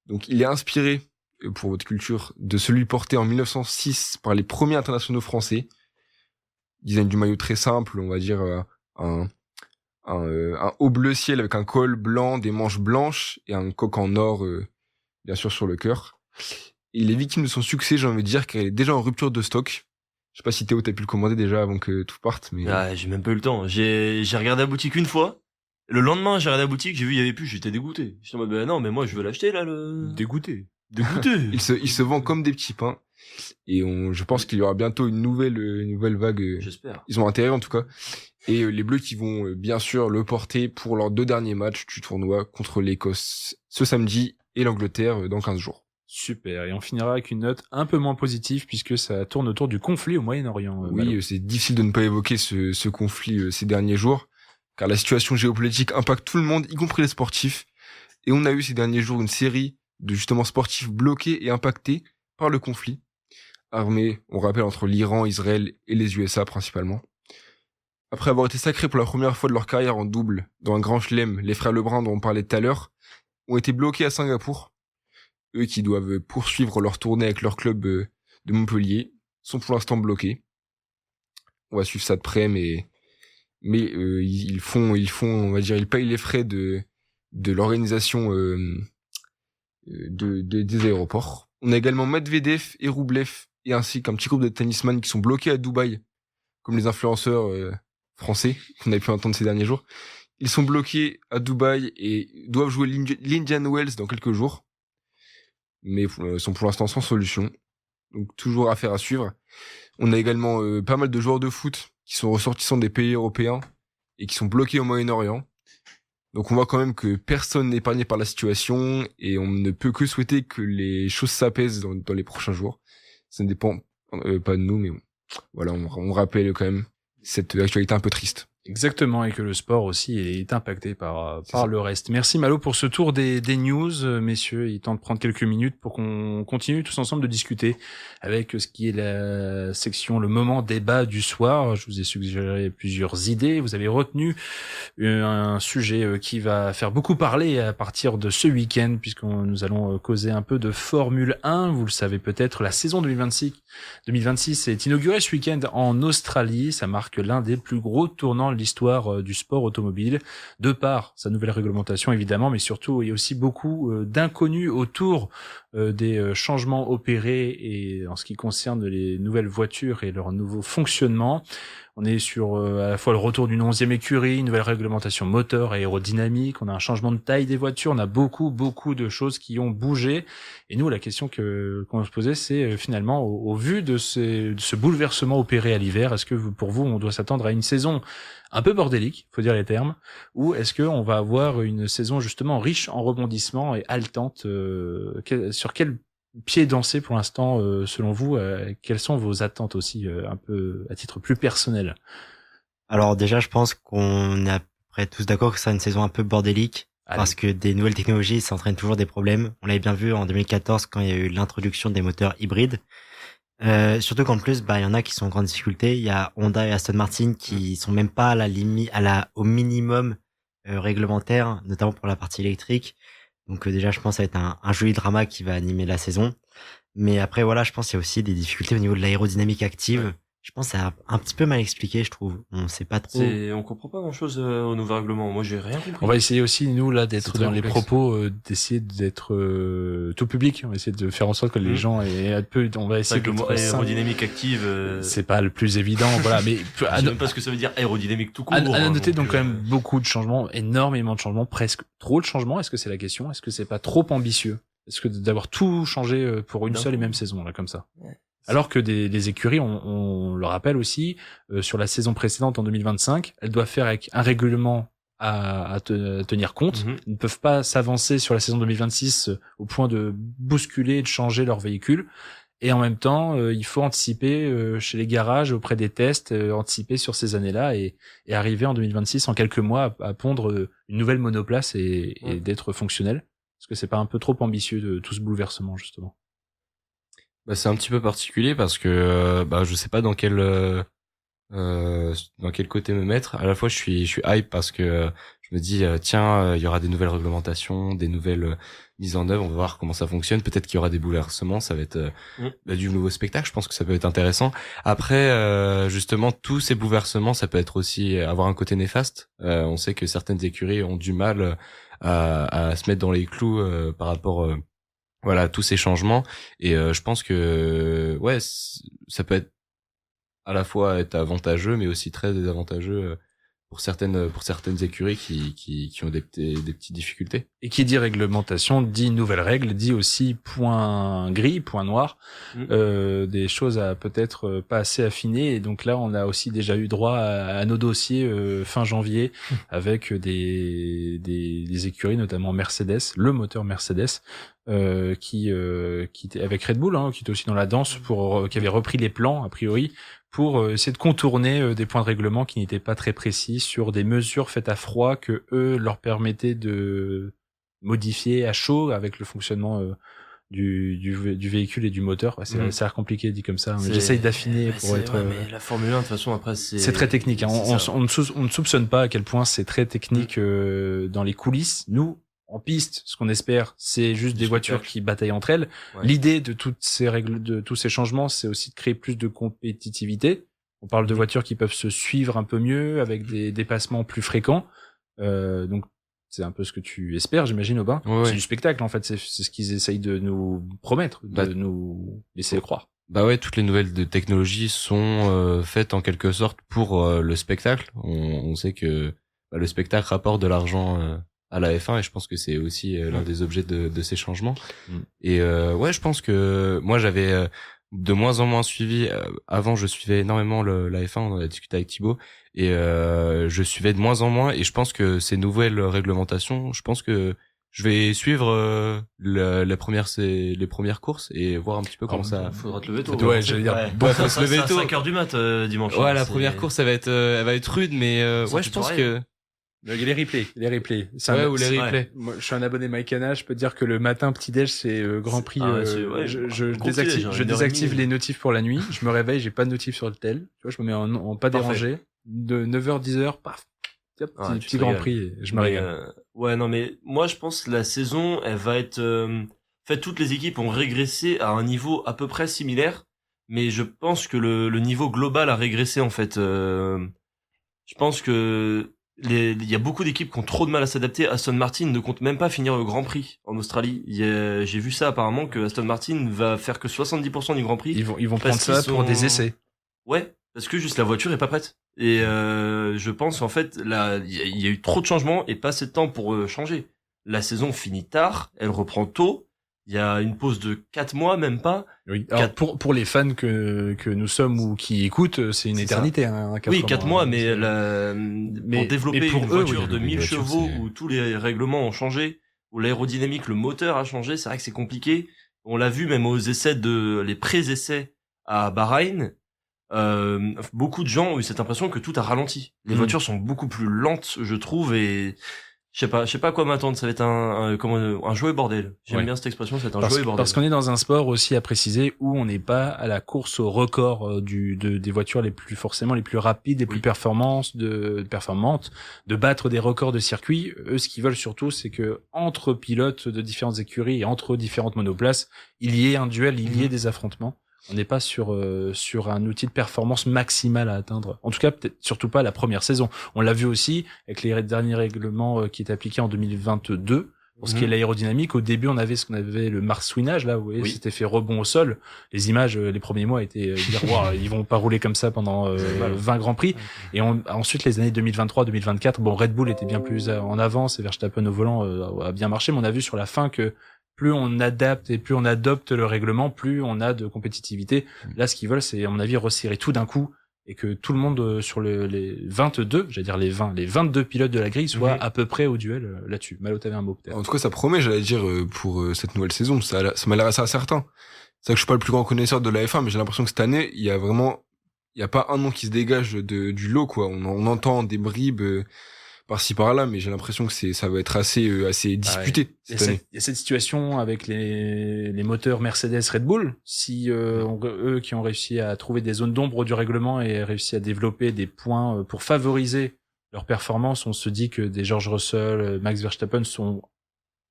Donc il est inspiré, pour votre culture, de celui porté en 1906 par les premiers internationaux français. Design du maillot très simple, on va dire un haut bleu ciel avec un col blanc, des manches blanches et un coq en or, bien sûr, sur le cœur. Et il est victime de son succès, j'ai envie de dire, car il est déjà en rupture de stock. Je sais pas si Théo t'as pu le commander déjà avant que tout parte, mais... Ah, j'ai même pas eu le temps. J'ai regardé la boutique une fois. Le lendemain, j'ai regardé la boutique, j'ai vu il y avait plus, j'étais dégoûté. J'étais en mode, non, mais moi, je veux l'acheter, là, Dégoûté. il se vend comme des petits pains. Et je pense qu'il y aura bientôt une nouvelle vague. J'espère. Ils ont intérêt, en tout cas. Et les Bleus qui vont, bien sûr, le porter pour leurs 2 derniers matchs du tournoi contre l'Écosse ce samedi et l'Angleterre dans 15 jours. Super. Et on finira avec une note un peu moins positive puisque ça tourne autour du conflit au Moyen-Orient. Oui, c'est difficile de ne pas évoquer ce conflit ces derniers jours, car la situation géopolitique impacte tout le monde, y compris les sportifs. Et on a eu ces derniers jours une série de justement sportifs bloqués et impactés par le conflit armé, on rappelle, entre l'Iran, Israël et les USA principalement. Après avoir été sacrés pour la première fois de leur carrière en double dans un grand chelem, les frères Lebrun dont on parlait tout à l'heure ont été bloqués à Singapour. Eux qui doivent poursuivre leur tournée avec leur club de Montpellier sont pour l'instant bloqués. On va suivre ça de près, mais ils font, on va dire, ils payent les frais de l'organisation des aéroports. On a également Medvedev et Roublev et ainsi qu'un petit groupe de tennisman qui sont bloqués à Dubaï, comme les influenceurs français qu'on a pu entendre ces derniers jours. Ils sont bloqués à Dubaï et doivent jouer l'Indian Wells dans quelques jours, mais sont pour l'instant sans solution. Donc toujours affaire à suivre. On a également pas mal de joueurs de foot qui sont ressortissants des pays européens et qui sont bloqués au Moyen-Orient. Donc on voit quand même que personne n'est épargné par la situation et on ne peut que souhaiter que les choses s'apaisent dans les prochains jours. Ça ne dépend pas de nous, mais bon. Voilà, on rappelle quand même cette actualité un peu triste. Exactement, et que le sport aussi est impacté par le reste. Merci Malo pour ce tour des news, messieurs. Il est temps de prendre quelques minutes pour qu'on continue tous ensemble de discuter avec ce qui est la section, le moment débat du soir. Je vous ai suggéré plusieurs idées. Vous avez retenu un sujet qui va faire beaucoup parler à partir de ce week-end, nous allons causer un peu de Formule 1. Vous le savez peut-être, la saison 2026 est inaugurée ce week-end en Australie. Ça marque l'un des plus gros tournants de l'histoire du sport automobile, de par sa nouvelle réglementation évidemment, mais surtout il y a aussi beaucoup d'inconnus autour des changements opérés et en ce qui concerne les nouvelles voitures et leur nouveau fonctionnement. On est sur à la fois le retour d'une 11e écurie, une nouvelle réglementation moteur et aérodynamique, on a un changement de taille des voitures, on a beaucoup de choses qui ont bougé. Et nous, la question qu'on se posait, c'est finalement, au vu de ce bouleversement opéré à l'hiver, est-ce que pour vous, on doit s'attendre à une saison un peu bordélique, faut dire les termes, ou est-ce qu'on va avoir une saison justement riche en rebondissements et haletante sur quel pied danser pour l'instant, selon vous, quelles sont vos attentes aussi, un peu à titre plus personnel? Alors déjà, je pense qu'on est à peu près tous d'accord que ce sera une saison un peu bordélique. Allez. Parce que des nouvelles technologies, ça entraîne toujours des problèmes. On l'avait bien vu en 2014 quand il y a eu l'introduction des moteurs hybrides. Surtout qu'en plus, il y en a qui sont en grande difficulté. Il y a Honda et Aston Martin qui sont même pas à la limite, au minimum réglementaire, notamment pour la partie électrique. Donc déjà, je pense que ça va être un joli drama qui va animer la saison. Mais après, voilà, je pense qu'il y a aussi des difficultés au niveau de l'aérodynamique active. Ouais. Je pense que c'est un petit peu mal expliqué, je trouve. On sait pas trop. On comprend pas grand-chose au nouveau règlement. Moi, j'ai rien compris. On va essayer aussi, nous, là, d'être dans les propos, d'essayer d'être tout public. On va essayer de faire en sorte que les gens aient un peu... On va essayer de... Aérodynamique active... C'est pas le plus évident, voilà. Mais je sais même pas ce que ça veut dire aérodynamique tout court. À noter donc quand même beaucoup de changements, énormément de changements, presque trop de changements. Est-ce que c'est la question? Est-ce que c'est pas trop ambitieux? Est-ce que d'avoir tout changé pour une seule et même saison, là, comme ça? Alors que des écuries, on le rappelle aussi, sur la saison précédente en 2025, elles doivent faire avec un règlement à tenir compte. Ils ne peuvent pas s'avancer sur la saison 2026 au point de bousculer et de changer leur véhicule. Et en même temps, il faut anticiper chez les garages, auprès des tests, anticiper sur ces années-là et arriver en 2026, en quelques mois, à pondre une nouvelle monoplace et d'être fonctionnel. Est-ce que c'est pas un peu trop ambitieux de tout ce bouleversement, justement? Bah, c'est un petit peu particulier parce que je sais pas dans quel côté me mettre. À la fois je suis hype parce que je me dis tiens, il y aura des nouvelles réglementations, des nouvelles mises en œuvre, on va voir comment ça fonctionne, peut-être qu'il y aura des bouleversements, ça va être du nouveau spectacle, je pense que ça peut être intéressant. Après justement tous ces bouleversements, ça peut être aussi avoir un côté néfaste. On sait que certaines écuries ont du mal à se mettre dans les clous par rapport à tous ces changements, et je pense que ça peut être à la fois être avantageux mais aussi très désavantageux pour certaines écuries qui ont des petites difficultés. Et qui dit réglementation dit nouvelles règles, dit aussi point gris, point noir, des choses à peut-être pas assez affiner. Et donc là, on a aussi déjà eu droit à nos dossiers fin janvier avec des écuries, notamment Mercedes, le moteur Mercedes, qui était avec Red Bull, qui était aussi dans la danse qui avait repris les plans a priori pour essayer de contourner des points de règlement qui n'étaient pas très précis sur des mesures faites à froid que eux leur permettaient de modifier à chaud avec le fonctionnement du véhicule et du moteur. Ça a l'air compliqué dit comme ça, mais j'essaye d'affiner pour être... mais la Formule 1, de toute façon, après, c'est très technique. On ne soupçonne pas à quel point c'est très technique dans les coulisses. Nous, en piste, ce qu'on espère, c'est juste des voitures qui bataillent entre elles. Ouais. L'idée de toutes ces règles, de tous ces changements, c'est aussi de créer plus de compétitivité. On parle de voitures qui peuvent se suivre un peu mieux, avec des dépassements plus fréquents. Donc, c'est un peu ce que tu espères, j'imagine, Aubin. C'est du spectacle, en fait. C'est ce qu'ils essayent de nous promettre, de nous laisser croire. Toutes les nouvelles de technologie sont faites en quelque sorte pour le spectacle. On sait que le spectacle rapporte de l'argent à la F1, et je pense que c'est aussi l'un des objets de ces changements. Et je pense que moi j'avais de moins en moins suivi. Avant, je suivais énormément la F1, on en a discuté avec Thibaut, et je suivais de moins en moins. Et je pense que ces nouvelles réglementations, je pense que je vais suivre les premières courses et voir un petit peu comment ça. Faudra te lever tôt. Ouais, j'allais dire. Faut se lever tôt. 5h du mat dimanche. Ouais, la première course, elle va être rude, mais je pense que. Les replays. Ou les replays. Moi, je suis un abonné MyCanal, je peux te dire que le matin, petit-déj, c'est Grand Prix. Je désactive les notifs pour la nuit, je me réveille, j'ai pas de notifs sur le tel. Tu vois, je me mets en pas dérangé. De 9h, 10h, paf. Petit Grand Prix, et je me régale. Mais moi, je pense que la saison, elle va être, en fait, toutes les équipes ont régressé à un niveau à peu près similaire, mais je pense que le niveau global a régressé, en fait. Je pense que il y a beaucoup d'équipes qui ont trop de mal à s'adapter. Aston Martin ne compte même pas finir le Grand Prix en Australie. J'ai vu ça apparemment, que Aston Martin va faire que 70% du Grand Prix. Ils vont prendre ça pour des essais. Ouais, parce que juste la voiture est pas prête. Et je pense en fait là, il y a eu trop de changements et pas assez de temps pour changer. La saison finit tard, elle reprend tôt. Il y a une pause de 4 mois, même pas. Oui. Alors pour les fans que nous sommes ou qui écoutent, c'est une éternité. 4 mois, mais pour développer une voiture de 1000 chevaux où tous les règlements ont changé, où l'aérodynamique, le moteur a changé, c'est vrai que c'est compliqué. On l'a vu même aux essais les pré-essais à Bahreïn. Beaucoup de gens ont eu cette impression que tout a ralenti. Les voitures sont beaucoup plus lentes, je trouve, et je sais pas à quoi m'attendre. Ça va être un jouet bordel. J'aime bien cette expression, ça va être un jouet bordel. Parce qu'on est dans un sport aussi à préciser où on n'est pas à la course au record des voitures les plus rapides, les plus performantes, de battre des records de circuit. Eux, ce qu'ils veulent surtout, c'est que entre pilotes de différentes écuries et entre différentes monoplaces, il y ait un duel, il y ait des affrontements. On n'est pas sur un outil de performance maximale à atteindre. En tout cas, peut-être surtout pas la première saison. On l'a vu aussi avec les derniers règlements qui étaient appliqués en 2022. Pour ce qui est de l'aérodynamique, au début, on avait le marsouinage, là, où c'était fait rebond au sol. Les images, les premiers mois étaient ils vont pas rouler comme ça pendant 20 Grands Prix. Et ensuite, les années 2023, 2024, Red Bull était bien plus en avance et Verstappen au volant a bien marché, mais on a vu sur la fin que plus on adapte et plus on adopte le règlement, plus on a de compétitivité. Là, ce qu'ils veulent, c'est, à mon avis, resserrer tout d'un coup et que tout le monde sur les 22, j'allais dire les 22 pilotes de la grille soient à peu près au duel là-dessus. Malo, t'avais un mot peut-être. En tout cas, ça promet, j'allais dire, pour cette nouvelle saison. Ça m'a l'air assez certain. C'est vrai que je suis pas le plus grand connaisseur de la F1, mais j'ai l'impression que cette année, il y a pas un nom qui se dégage du lot, quoi. On entend des bribes par-ci par-là, mais j'ai l'impression que ça va être assez disputé cette année. Il y a cette situation avec les moteurs Mercedes Red Bull. Si eux qui ont réussi à trouver des zones d'ombre du règlement et réussi à développer des points pour favoriser leur performance, on se dit que des George Russell, Max Verstappen sont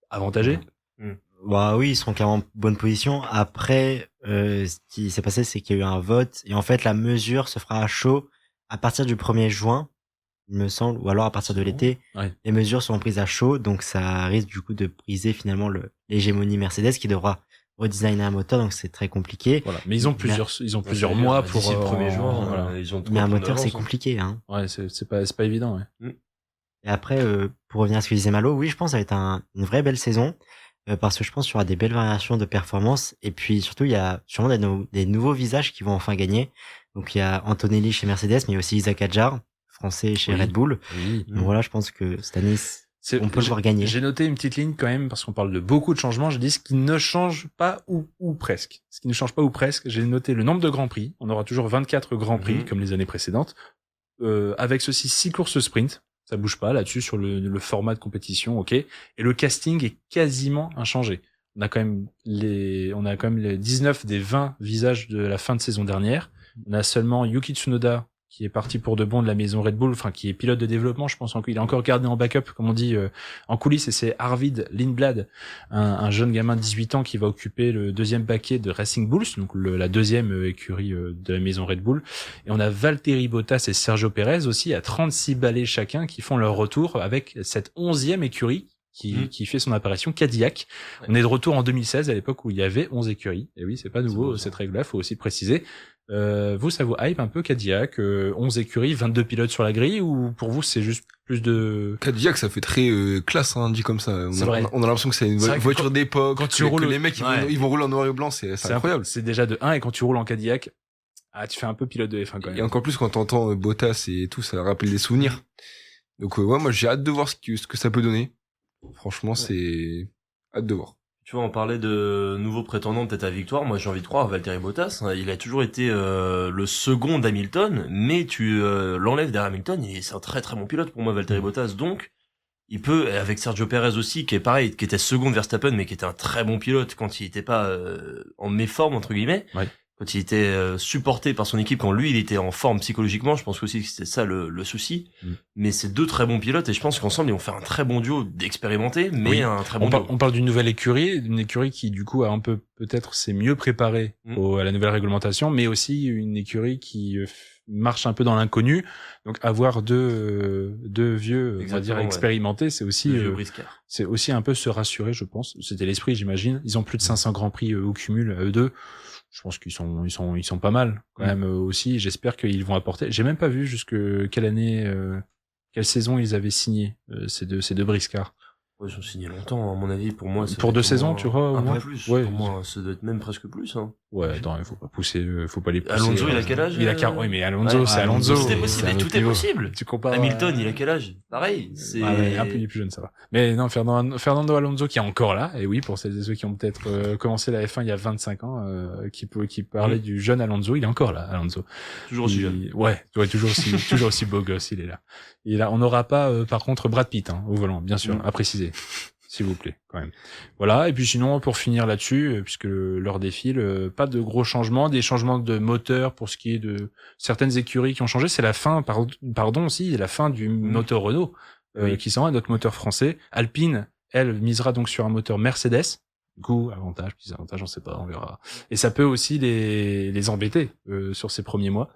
avantagés. Bah oui, ils sont clairement en bonne position. Après, ce qui s'est passé, c'est qu'il y a eu un vote et en fait, la mesure se fera à chaud à partir du 1er juin, il me semble, ou alors à partir de l'été. Ouais. Les mesures seront prises à chaud, donc ça risque du coup de briser finalement l'hégémonie Mercedes qui devra redesigner un moteur, donc c'est très compliqué. Voilà. Mais ils ont plusieurs mois pour d'ici le 1er juin. voilà. Mais un moteur, c'est compliqué, hein. Ouais, c'est pas évident, ouais. Et après, pour revenir à ce que disait Malo, oui, je pense que ça va être une vraie belle saison. Parce que je pense qu'il y aura des belles variations de performance et puis surtout il y a sûrement des nouveaux visages qui vont enfin gagner. Donc il y a Antonelli chez Mercedes, mais il y a aussi Isaac Hadjar, français chez Red Bull. Oui. Donc voilà, je pense que cette année on peut le voir gagner. J'ai noté une petite ligne quand même parce qu'on parle de beaucoup de changements. J'ai dit ce qui ne change pas ou presque. Ce qui ne change pas ou presque. J'ai noté le nombre de grands prix. On aura toujours 24 grands prix comme les années précédentes. Avec ceci 6 courses sprint. Ça bouge pas là-dessus sur le format de compétition, ok. Et le casting est quasiment inchangé. On a quand même les 19 des 20 visages de la fin de saison dernière. On a seulement Yuki Tsunoda qui est parti pour de bon de la maison Red Bull, enfin qui est pilote de développement, je pense qu'il est encore gardé en backup, comme on dit en coulisses, et c'est Arvid Lindblad, un jeune gamin de 18 ans qui va occuper le deuxième paquet de Racing Bulls, donc la deuxième écurie de la maison Red Bull. Et on a Valtteri Bottas et Sergio Perez aussi à 36 balais chacun qui font leur retour avec cette 11e écurie qui fait son apparition, Cadillac. Ouais. On est de retour en 2016 à l'époque où il y avait 11 écuries. Et oui, c'est pas nouveau cette règle-là, faut aussi préciser. Vous, ça vous hype un peu Cadillac, 11 écuries, 22 pilotes sur la grille, ou pour vous c'est juste plus de... Cadillac, ça fait très classe, hein, dit comme ça. On a l'impression que c'est une voiture d'époque, quand tu roules, que les mecs ils vont rouler en noir et blanc, c'est incroyable. C'est déjà de 1, et quand tu roules en Cadillac, tu fais un peu pilote de F1 quand même. Et encore plus quand t'entends Bottas et tout, ça rappelle des souvenirs. Donc ouais, moi j'ai hâte de voir ce que ça peut donner. Franchement, c'est hâte de voir. Tu vois, on parlait de nouveaux prétendants peut-être à la victoire. Moi, j'ai envie de croire Valtteri Bottas. Il a toujours été le second d'Hamilton, mais tu l'enlèves derrière Hamilton. C'est un très très bon pilote pour moi, Valtteri Bottas. Donc, il peut, avec Sergio Perez aussi, qui est pareil, qui était second de Verstappen, mais qui était un très bon pilote quand il était pas en méforme entre guillemets. Ouais. Quand il était supporté par son équipe, quand lui il était en forme psychologiquement, je pense aussi que c'était ça le souci. Mais c'est deux très bons pilotes et je pense qu'ensemble ils vont faire un très bon duo d'expérimentés, mais un très bon duo. On parle d'une nouvelle écurie, qui du coup a un peu peut-être s'est mieux préparée à la nouvelle réglementation, mais aussi une écurie qui marche un peu dans l'inconnu. Donc avoir deux vieux, on va dire expérimentés, c'est aussi un peu se rassurer, je pense. C'était l'esprit, j'imagine. Ils ont plus de 500 grands prix au cumul, eux deux. Je pense qu'ils sont pas mal quand même aussi. J'espère qu'ils vont apporter. J'ai même pas vu jusque quelle année, quelle saison ils avaient signé ces deux briscards. Ouais, ils ont signé longtemps, à mon avis. Pour moi, pour 2 saisons, tu crois, un peu plus. Ouais. Pour moi, ça doit être même presque plus. Hein. Ouais, attends, il faut pas les pousser. Alonso, il a quel âge? Il a 40. Oui, mais Alonso, c'est Alonso. C'était possible. Mais tout est possible. Tu compares. Hamilton, il a quel âge? Pareil. C'est un peu plus jeune, ça va. Mais non, Fernando Alonso qui est encore là. Et oui, pour celles et ceux qui ont peut-être commencé la F1 il y a 25 ans, qui parlait du jeune Alonso, il est encore là, Alonso. Toujours aussi jeune. Ouais, toujours aussi beau gosse, il est là. On n'aura pas, par contre, Brad Pitt, au volant, bien sûr, à préciser. S'il vous plaît, quand même. Voilà. Et puis sinon, pour finir là-dessus, puisque l'heure défile, pas de gros changements, des changements de moteur pour ce qui est de certaines écuries qui ont changé. C'est la fin, aussi, la fin du moteur Renault, qui s'en va, notre moteur français. Alpine, elle, misera donc sur un moteur Mercedes. Du coup, avantage, désavantage, on sait pas, on verra. Et ça peut aussi les embêter, sur ces premiers mois.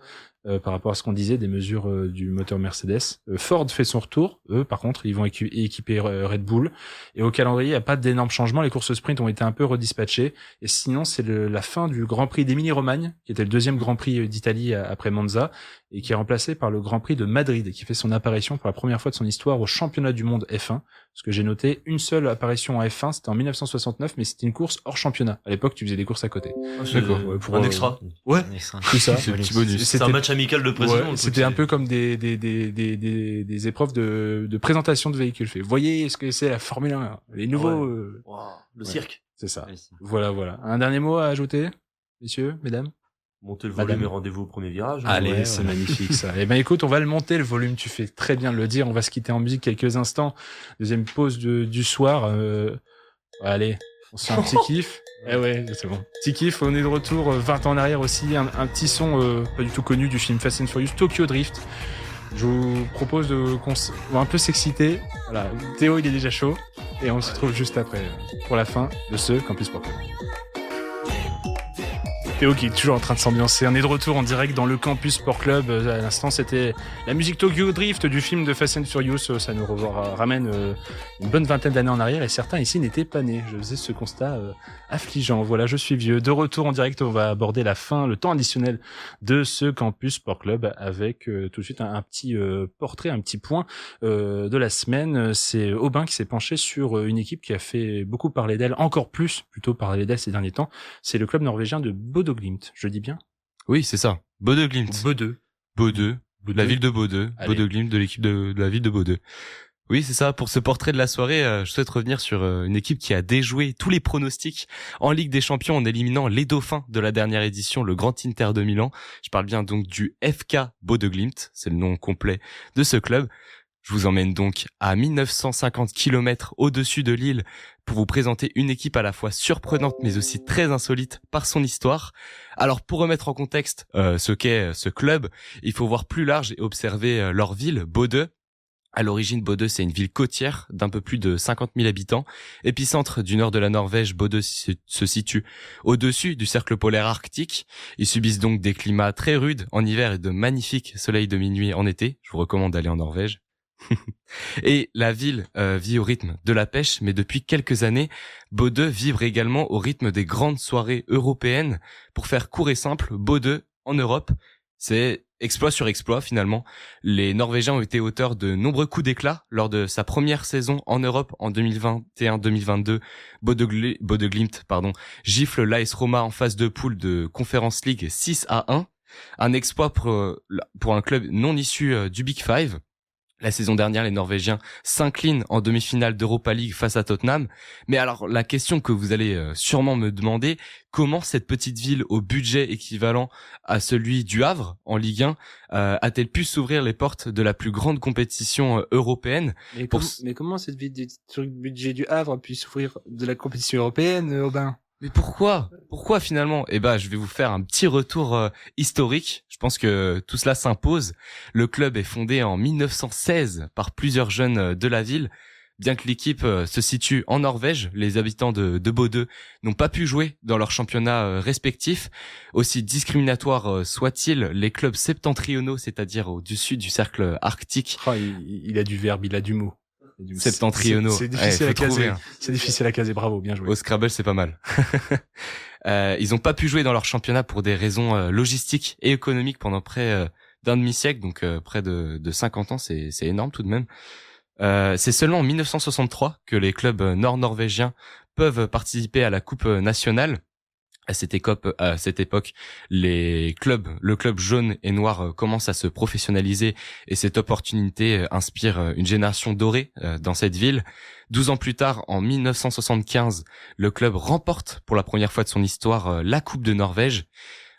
par rapport à ce qu'on disait des mesures du moteur Mercedes. Ford fait son retour. Eux, par contre, ils vont équiper Red Bull. Et au calendrier, il n'y a pas d'énormes changements. Les courses sprint ont été un peu redispatchées. Et sinon, c'est la fin du Grand Prix d'Émilie-Romagne, qui était le deuxième Grand Prix d'Italie après Monza, et qui est remplacé par le Grand Prix de Madrid, qui fait son apparition pour la première fois de son histoire au championnat du monde F1. Parce que j'ai noté une seule apparition en F1, c'était en 1969, mais c'était une course hors championnat. À l'époque, tu faisais des courses à côté. D'accord. Ouais, pour un extra. Ouais. Tout ça. C'est un match amical de président. Ouais, c'était un peu comme des épreuves de présentation de véhicules faits. Voyez ce que c'est la Formule 1, les nouveaux. Le cirque. C'est ça. Voilà. Un dernier mot à ajouter, messieurs, mesdames. Monter le volume et rendez-vous au premier virage. Allez, c'est magnifique ça. Eh ben écoute, on va le monter le volume. Tu fais très bien de le dire. On va se quitter en musique quelques instants. Deuxième pause du soir. Allez, on se fait un petit kiff. Eh ouais, c'est bon. Petit kiff. On est de retour 20 ans en arrière aussi. Un petit son pas du tout connu du film Fast and Furious, Tokyo Drift. Je vous propose qu'on va un peu s'exciter. Voilà, Théo il est déjà chaud et on se retrouve juste après pour la fin de ce Campus Sport Club. Théo qui est toujours en train de s'ambiancer. On est de retour en direct dans le Campus Sport Club. À l'instant, c'était la musique Tokyo Drift du film de Fast and Furious. Ça nous ramène une bonne vingtaine d'années en arrière et certains ici n'étaient pas nés. Je faisais ce constat affligeant. Voilà, je suis vieux. De retour en direct, on va aborder la fin, le temps additionnel de ce Campus Sport Club avec tout de suite un petit portrait, un petit point de la semaine. C'est Aubin qui s'est penché sur une équipe qui a fait beaucoup parler d'elle, encore plus plutôt parler d'elle ces derniers temps. C'est le club norvégien de Bodø Glimt, je dis bien? Oui, c'est ça. Bodø Glimt. Bodø. La ville de Bodø. Bodø Glimt de l'équipe de la ville de Bodø. Oui, c'est ça. Pour ce portrait de la soirée, je souhaite revenir sur une équipe qui a déjoué tous les pronostics en Ligue des Champions en éliminant les dauphins de la dernière édition, le Grand Inter de Milan. Je parle bien donc du FK Bodø Glimt. C'est le nom complet de ce club. Je vous emmène donc à 1950 km au-dessus de l'île pour vous présenter une équipe à la fois surprenante mais aussi très insolite par son histoire. Alors pour remettre en contexte ce qu'est ce club, il faut voir plus large et observer leur ville, Bodø. À l'origine, Bodø, c'est une ville côtière d'un peu plus de 50 000 habitants. Épicentre du nord de la Norvège, Bodø se situe au-dessus du cercle polaire arctique. Ils subissent donc des climats très rudes en hiver et de magnifiques soleils de minuit en été. Je vous recommande d'aller en Norvège. Et la ville vit au rythme de la pêche, mais depuis quelques années, Bodø vibre également au rythme des grandes soirées européennes. Pour faire court et simple, Bodø en Europe, c'est exploit sur exploit finalement. Les Norvégiens ont été auteurs de nombreux coups d'éclat lors de sa première saison en Europe en 2021-2022. Bodø Glimt, gifle l'AS Roma en phase de poule de Conference League 6-1. Un exploit pour un club non issu du Big Five. La saison dernière, les Norvégiens s'inclinent en demi-finale d'Europa League face à Tottenham. Mais alors, la question que vous allez sûrement me demander, comment cette petite ville au budget équivalent à celui du Havre en Ligue 1 a-t-elle pu s'ouvrir les portes de la plus grande compétition européenne? Mais comment cette ville sur le budget du Havre a pu s'ouvrir de la compétition européenne, Aubin? Mais pourquoi finalement? Eh ben, je vais vous faire un petit retour historique. Je pense que tout cela s'impose. Le club est fondé en 1916 par plusieurs jeunes de la ville. Bien que l'équipe se situe en Norvège, les habitants de Bodø n'ont pas pu jouer dans leurs championnats respectifs. Aussi discriminatoires soient-ils, les clubs septentrionaux, c'est-à-dire au-dessus du cercle arctique. Oh, il a du verbe, il a du mot. Septentrionaux. C'est difficile à caser. C'est difficile à caser. Bravo, bien joué. Au Scrabble, c'est pas mal. Ils ont pas pu jouer dans leur championnat pour des raisons logistiques et économiques pendant près d'un demi-siècle, donc près de 50 ans, c'est énorme tout de même. C'est seulement en 1963 que les clubs nord-norvégiens peuvent participer à la Coupe nationale. À cette époque, le club jaune et noir commence à se professionnaliser et cette opportunité inspire une génération dorée dans cette ville. 12 ans plus tard, en 1975, le club remporte pour la première fois de son histoire la Coupe de Norvège.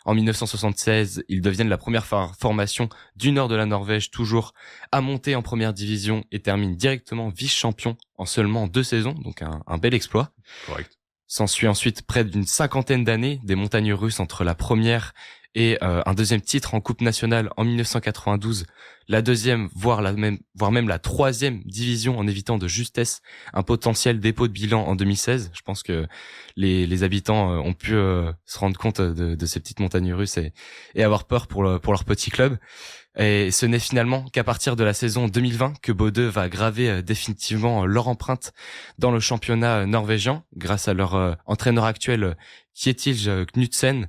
En 1976, ils deviennent la première formation du nord de la Norvège toujours à monter en première division et terminent directement vice-champion en seulement 2 saisons, donc un bel exploit. Correct. S'ensuit ensuite près d'une 50aine d'années des montagnes russes entre la première et un deuxième titre en Coupe nationale en 1992, la deuxième, voire même la troisième division en évitant de justesse un potentiel dépôt de bilan en 2016. Je pense que les habitants ont pu se rendre compte de ces petites montagnes russes et avoir peur pour leur petit club. Et ce n'est finalement qu'à partir de la saison 2020 que Bodø va graver définitivement leur empreinte dans le championnat norvégien grâce à leur entraîneur actuel Kjetil Knutsen.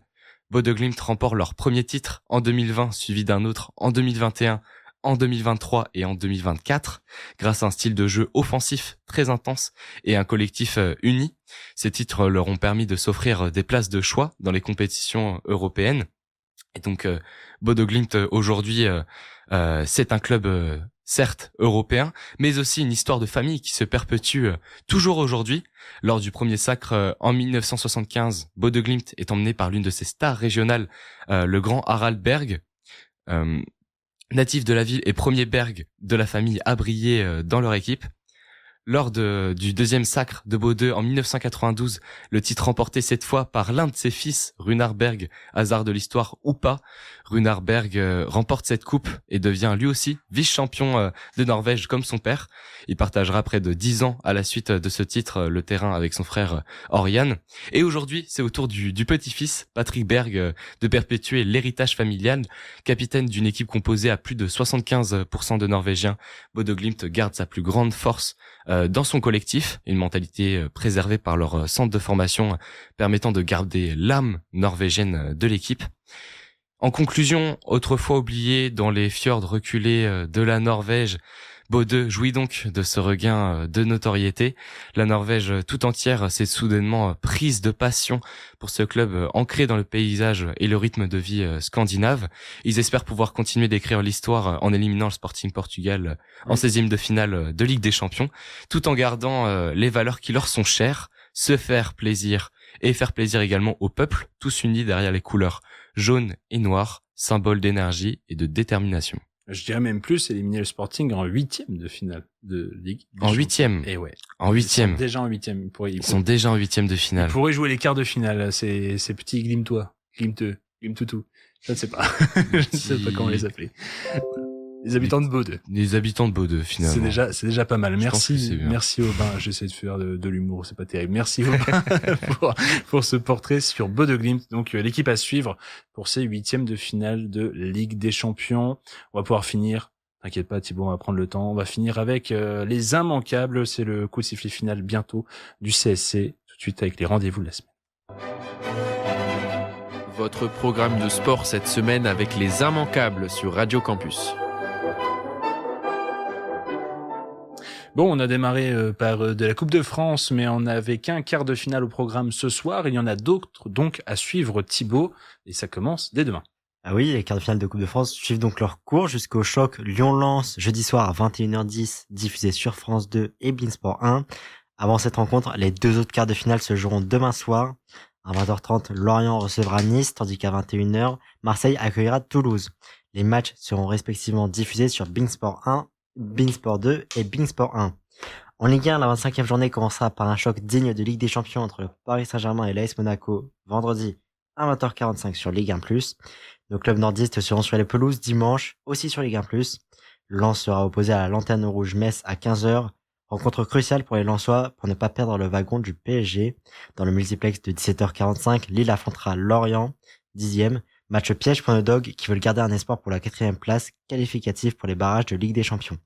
Bodø Glimt remporte leur premier titre en 2020, suivi d'un autre en 2021, en 2023 et en 2024, grâce à un style de jeu offensif très intense et un collectif uni. Ces titres leur ont permis de s'offrir des places de choix dans les compétitions européennes. Et donc Bodø Glimt aujourd'hui, c'est un club certes européen, mais aussi une histoire de famille qui se perpétue toujours aujourd'hui. Lors du premier sacre en 1975, Bodø Glimt est emmené par l'une de ses stars régionales, le grand Harald Berg. Natif de la ville et premier Berg de la famille à briller dans leur équipe. Lors du deuxième sacre de Bodø en 1992, le titre remporté cette fois par l'un de ses fils, Runar Berg, hasard de l'histoire ou pas. Runar Berg remporte cette coupe et devient lui aussi vice-champion de Norvège comme son père. Il partagera près de 10 ans à la suite de ce titre le terrain avec son frère Orian. Et aujourd'hui, c'est au tour du petit-fils, Patrick Berg, de perpétuer l'héritage familial. Capitaine d'une équipe composée à plus de 75% de Norvégiens, Bodø Glimt garde sa plus grande force dans son collectif, une mentalité préservée par leur centre de formation permettant de garder l'âme norvégienne de l'équipe. En conclusion, autrefois oublié dans les fjords reculés de la Norvège, Bodø jouit donc de ce regain de notoriété. La Norvège tout entière s'est soudainement prise de passion pour ce club ancré dans le paysage et le rythme de vie scandinave. Ils espèrent pouvoir continuer d'écrire l'histoire en éliminant le Sporting Portugal en 16e de finale de Ligue des Champions, tout en gardant les valeurs qui leur sont chères, se faire plaisir et faire plaisir également au peuple, tous unis derrière les couleurs jaune et noir, symbole d'énergie et de détermination. Je dirais même plus, éliminer le Sporting en 8e de finale de Ligue. En 8e. Et ouais. En 8e. Déjà en 8e. Ils sont déjà en 8e de finale. Ils pourraient jouer les quarts de finale, ces petits Glimtois. Glimteux. Glimtoutou. Je ne sais pas. Je ne sais pas comment les appeler. Les habitants de Bodø. Les habitants de Bodø, finalement. C'est déjà pas mal. Merci Aubin. J'essaie de faire de l'humour, c'est pas terrible. Merci Aubin pour ce portrait sur Bodø Glimt. Donc, l'équipe à suivre pour ces 8e de finale de Ligue des Champions. On va pouvoir finir. T'inquiète pas, Thibaut, on va prendre le temps. On va finir avec les immanquables. C'est le coup de sifflet final bientôt du CSC. Tout de suite avec les rendez-vous de la semaine. Votre programme de sport cette semaine avec les immanquables sur Radio Campus. Bon, on a démarré par de la Coupe de France, mais on n'avait qu'un quart de finale au programme ce soir. Il y en a d'autres donc à suivre, Thibaut, et ça commence dès demain. Ah oui, les quarts de finale de Coupe de France suivent donc leur cours jusqu'au choc Lyon-Lens jeudi soir à 21h10, diffusé sur France 2 et Beansport 1. Avant cette rencontre, les deux autres quarts de finale se joueront demain soir. À 20h30, Lorient recevra Nice, tandis qu'à 21h, Marseille accueillera Toulouse. Les matchs seront respectivement diffusés sur Beansport 1, Beansport 2 et Beansport 1. En Ligue 1, la 25e journée commencera par un choc digne de Ligue des Champions entre le Paris Saint-Germain et l'AS Monaco, vendredi à 20h45 sur Ligue 1+. Nos clubs nordistes seront sur les pelouses dimanche, aussi sur Ligue 1+. Lens sera opposé à la Lanterne Rouge Metz à 15h. Rencontre cruciale pour les Lensois pour ne pas perdre le wagon du PSG. Dans le multiplex de 17h45, Lille affrontera Lorient, 10e. Match piège pour nos dogs qui veulent garder un espoir pour la 4e place qualificative pour les barrages de Ligue des Champions.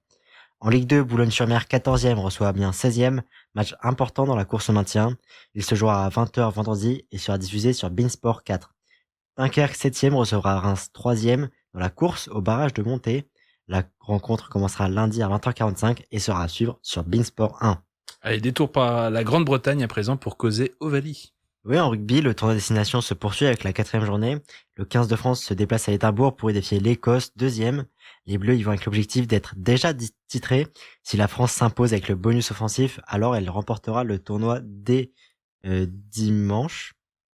En Ligue 2, Boulogne-sur-Mer 14e reçoit Amiens 16e, match important dans la course au maintien. Il se jouera à 20h vendredi et sera diffusé sur Beansport 4. Dunkerque 7e recevra Reims 3e dans la course au barrage de montée. La rencontre commencera lundi à 20h45 et sera à suivre sur Beansport 1. Allez, détour par la Grande-Bretagne à présent pour causer Ovalie. Oui, en rugby, le tournoi destination se poursuit avec la 4e journée. Le 15 de France se déplace à Édimbourg pour y défier l'Écosse, 2e. Les Bleus y vont avec l'objectif d'être déjà titrés. Si la France s'impose avec le bonus offensif, alors elle remportera le tournoi dès dimanche.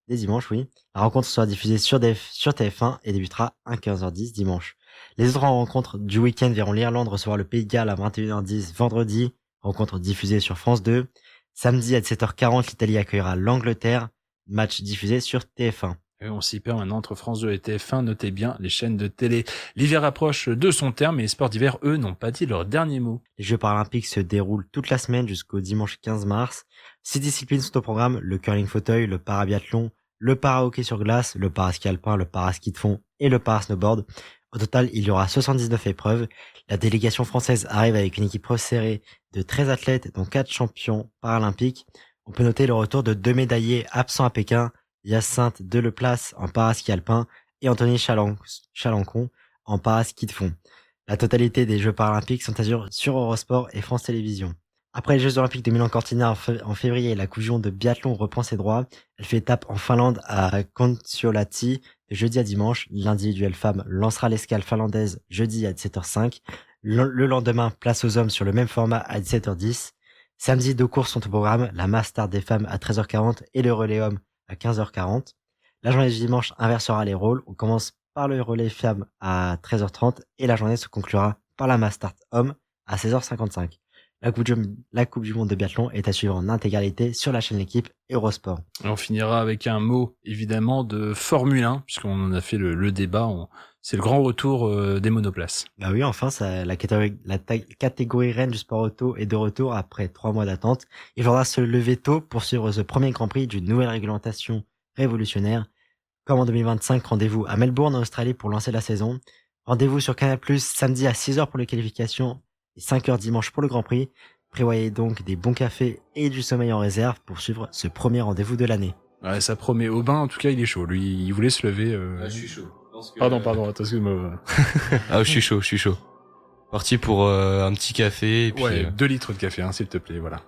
Dès dimanche, oui. La rencontre sera diffusée sur TF1 et débutera à 15h10 dimanche. Les autres rencontres du week-end verront l'Irlande recevoir le Pays de Galles à 21h10 vendredi. Rencontre diffusée sur France 2. Samedi à 17h40, l'Italie accueillera l'Angleterre. Match diffusé sur TF1. Et on s'y perd maintenant entre France 2 et TF1. Notez bien les chaînes de télé. L'hiver approche de son terme et les sports d'hiver, eux, n'ont pas dit leur dernier mot. Les Jeux paralympiques se déroulent toute la semaine jusqu'au dimanche 15 mars. 6 disciplines sont au programme, le curling fauteuil, le parabiathlon, le para-hockey sur glace, le para-ski alpin, le para-ski de fond et le para-snowboard. Au total, il y aura 79 épreuves. La délégation française arrive avec une équipe resserrée de 13 athlètes, dont 4 champions paralympiques. On peut noter le retour de 2 médaillés absents à Pékin, Hyacinthe Deleplace en para-ski alpin et Anthony Chalancon en para-ski de fond. La totalité des Jeux paralympiques sont sur Eurosport et France Télévisions. Après les Jeux olympiques de Milan-Cortina en février, la Coupe du monde de biathlon reprend ses droits. Elle fait étape en Finlande à Kontiolahti de jeudi à dimanche. L'individuel femme lancera l'escale finlandaise jeudi à 17h05. Le lendemain, place aux hommes sur le même format à 17h10. Samedi, 2 courses sont au programme, la Mass Start des femmes à 13h40 et le relais homme à 15h40. La journée du dimanche inversera les rôles. On commence par le relais femmes à 13h30 et la journée se conclura par la Mass Start homme à 16h55. La Coupe du monde de biathlon est à suivre en intégralité sur la chaîne L'équipe Eurosport. Et on finira avec un mot, évidemment, de Formule 1, puisqu'on en a fait le débat. C'est le grand retour des monoplaces. Bah oui, enfin, la catégorie reine du sport auto est de retour après 3 mois d'attente. Il faudra se lever tôt pour suivre ce premier Grand Prix d'une nouvelle réglementation révolutionnaire. Comme en 2025, rendez-vous à Melbourne, en Australie, pour lancer la saison. Rendez-vous sur Canal+, samedi à 6h pour les qualifications et 5h dimanche pour le Grand Prix. Prévoyez donc des bons cafés et du sommeil en réserve pour suivre ce premier rendez-vous de l'année. Ouais, ça promet. Aubin, en tout cas, il est chaud. Lui, il voulait se lever. Je suis chaud. Pardon, attends, excuse-moi. Ah, je suis chaud. Parti pour un petit café et puis... Ouais, 2 litres de café, s'il te plaît, voilà.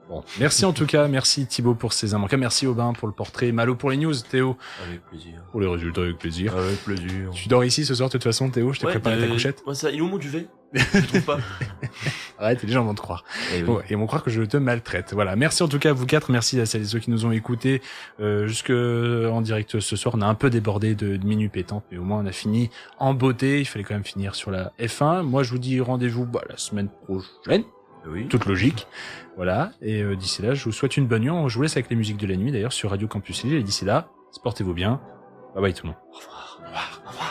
Bon, merci en tout cas, merci Thibaut pour ces immanquables, merci Aubin pour le portrait, Malo pour les news, Théo. Avec plaisir. Pour les résultats, avec plaisir. Avec plaisir. Tu dors ici ce soir de toute façon, Théo, je t'ai préparé ta couchette. Ouais, ça, il est où mon duvet? Je trouve pas. Arrête, les gens vont te croire. Oui. Ouais, ils vont croire que je te maltraite. Voilà. Merci en tout cas à vous 4. Merci à celles et ceux qui nous ont écoutés, jusque en direct ce soir. On a un peu débordé de minutes pétantes, mais au moins on a fini en beauté. Il fallait quand même finir sur la F1. Moi, je vous dis rendez-vous, la semaine prochaine. Oui. Toute logique. Voilà. Et d'ici là, je vous souhaite une bonne nuit. Je vous laisse avec les musiques de la nuit d'ailleurs sur Radio Campus Lille. Et d'ici là, portez-vous bien. Bye bye tout le monde. Au revoir.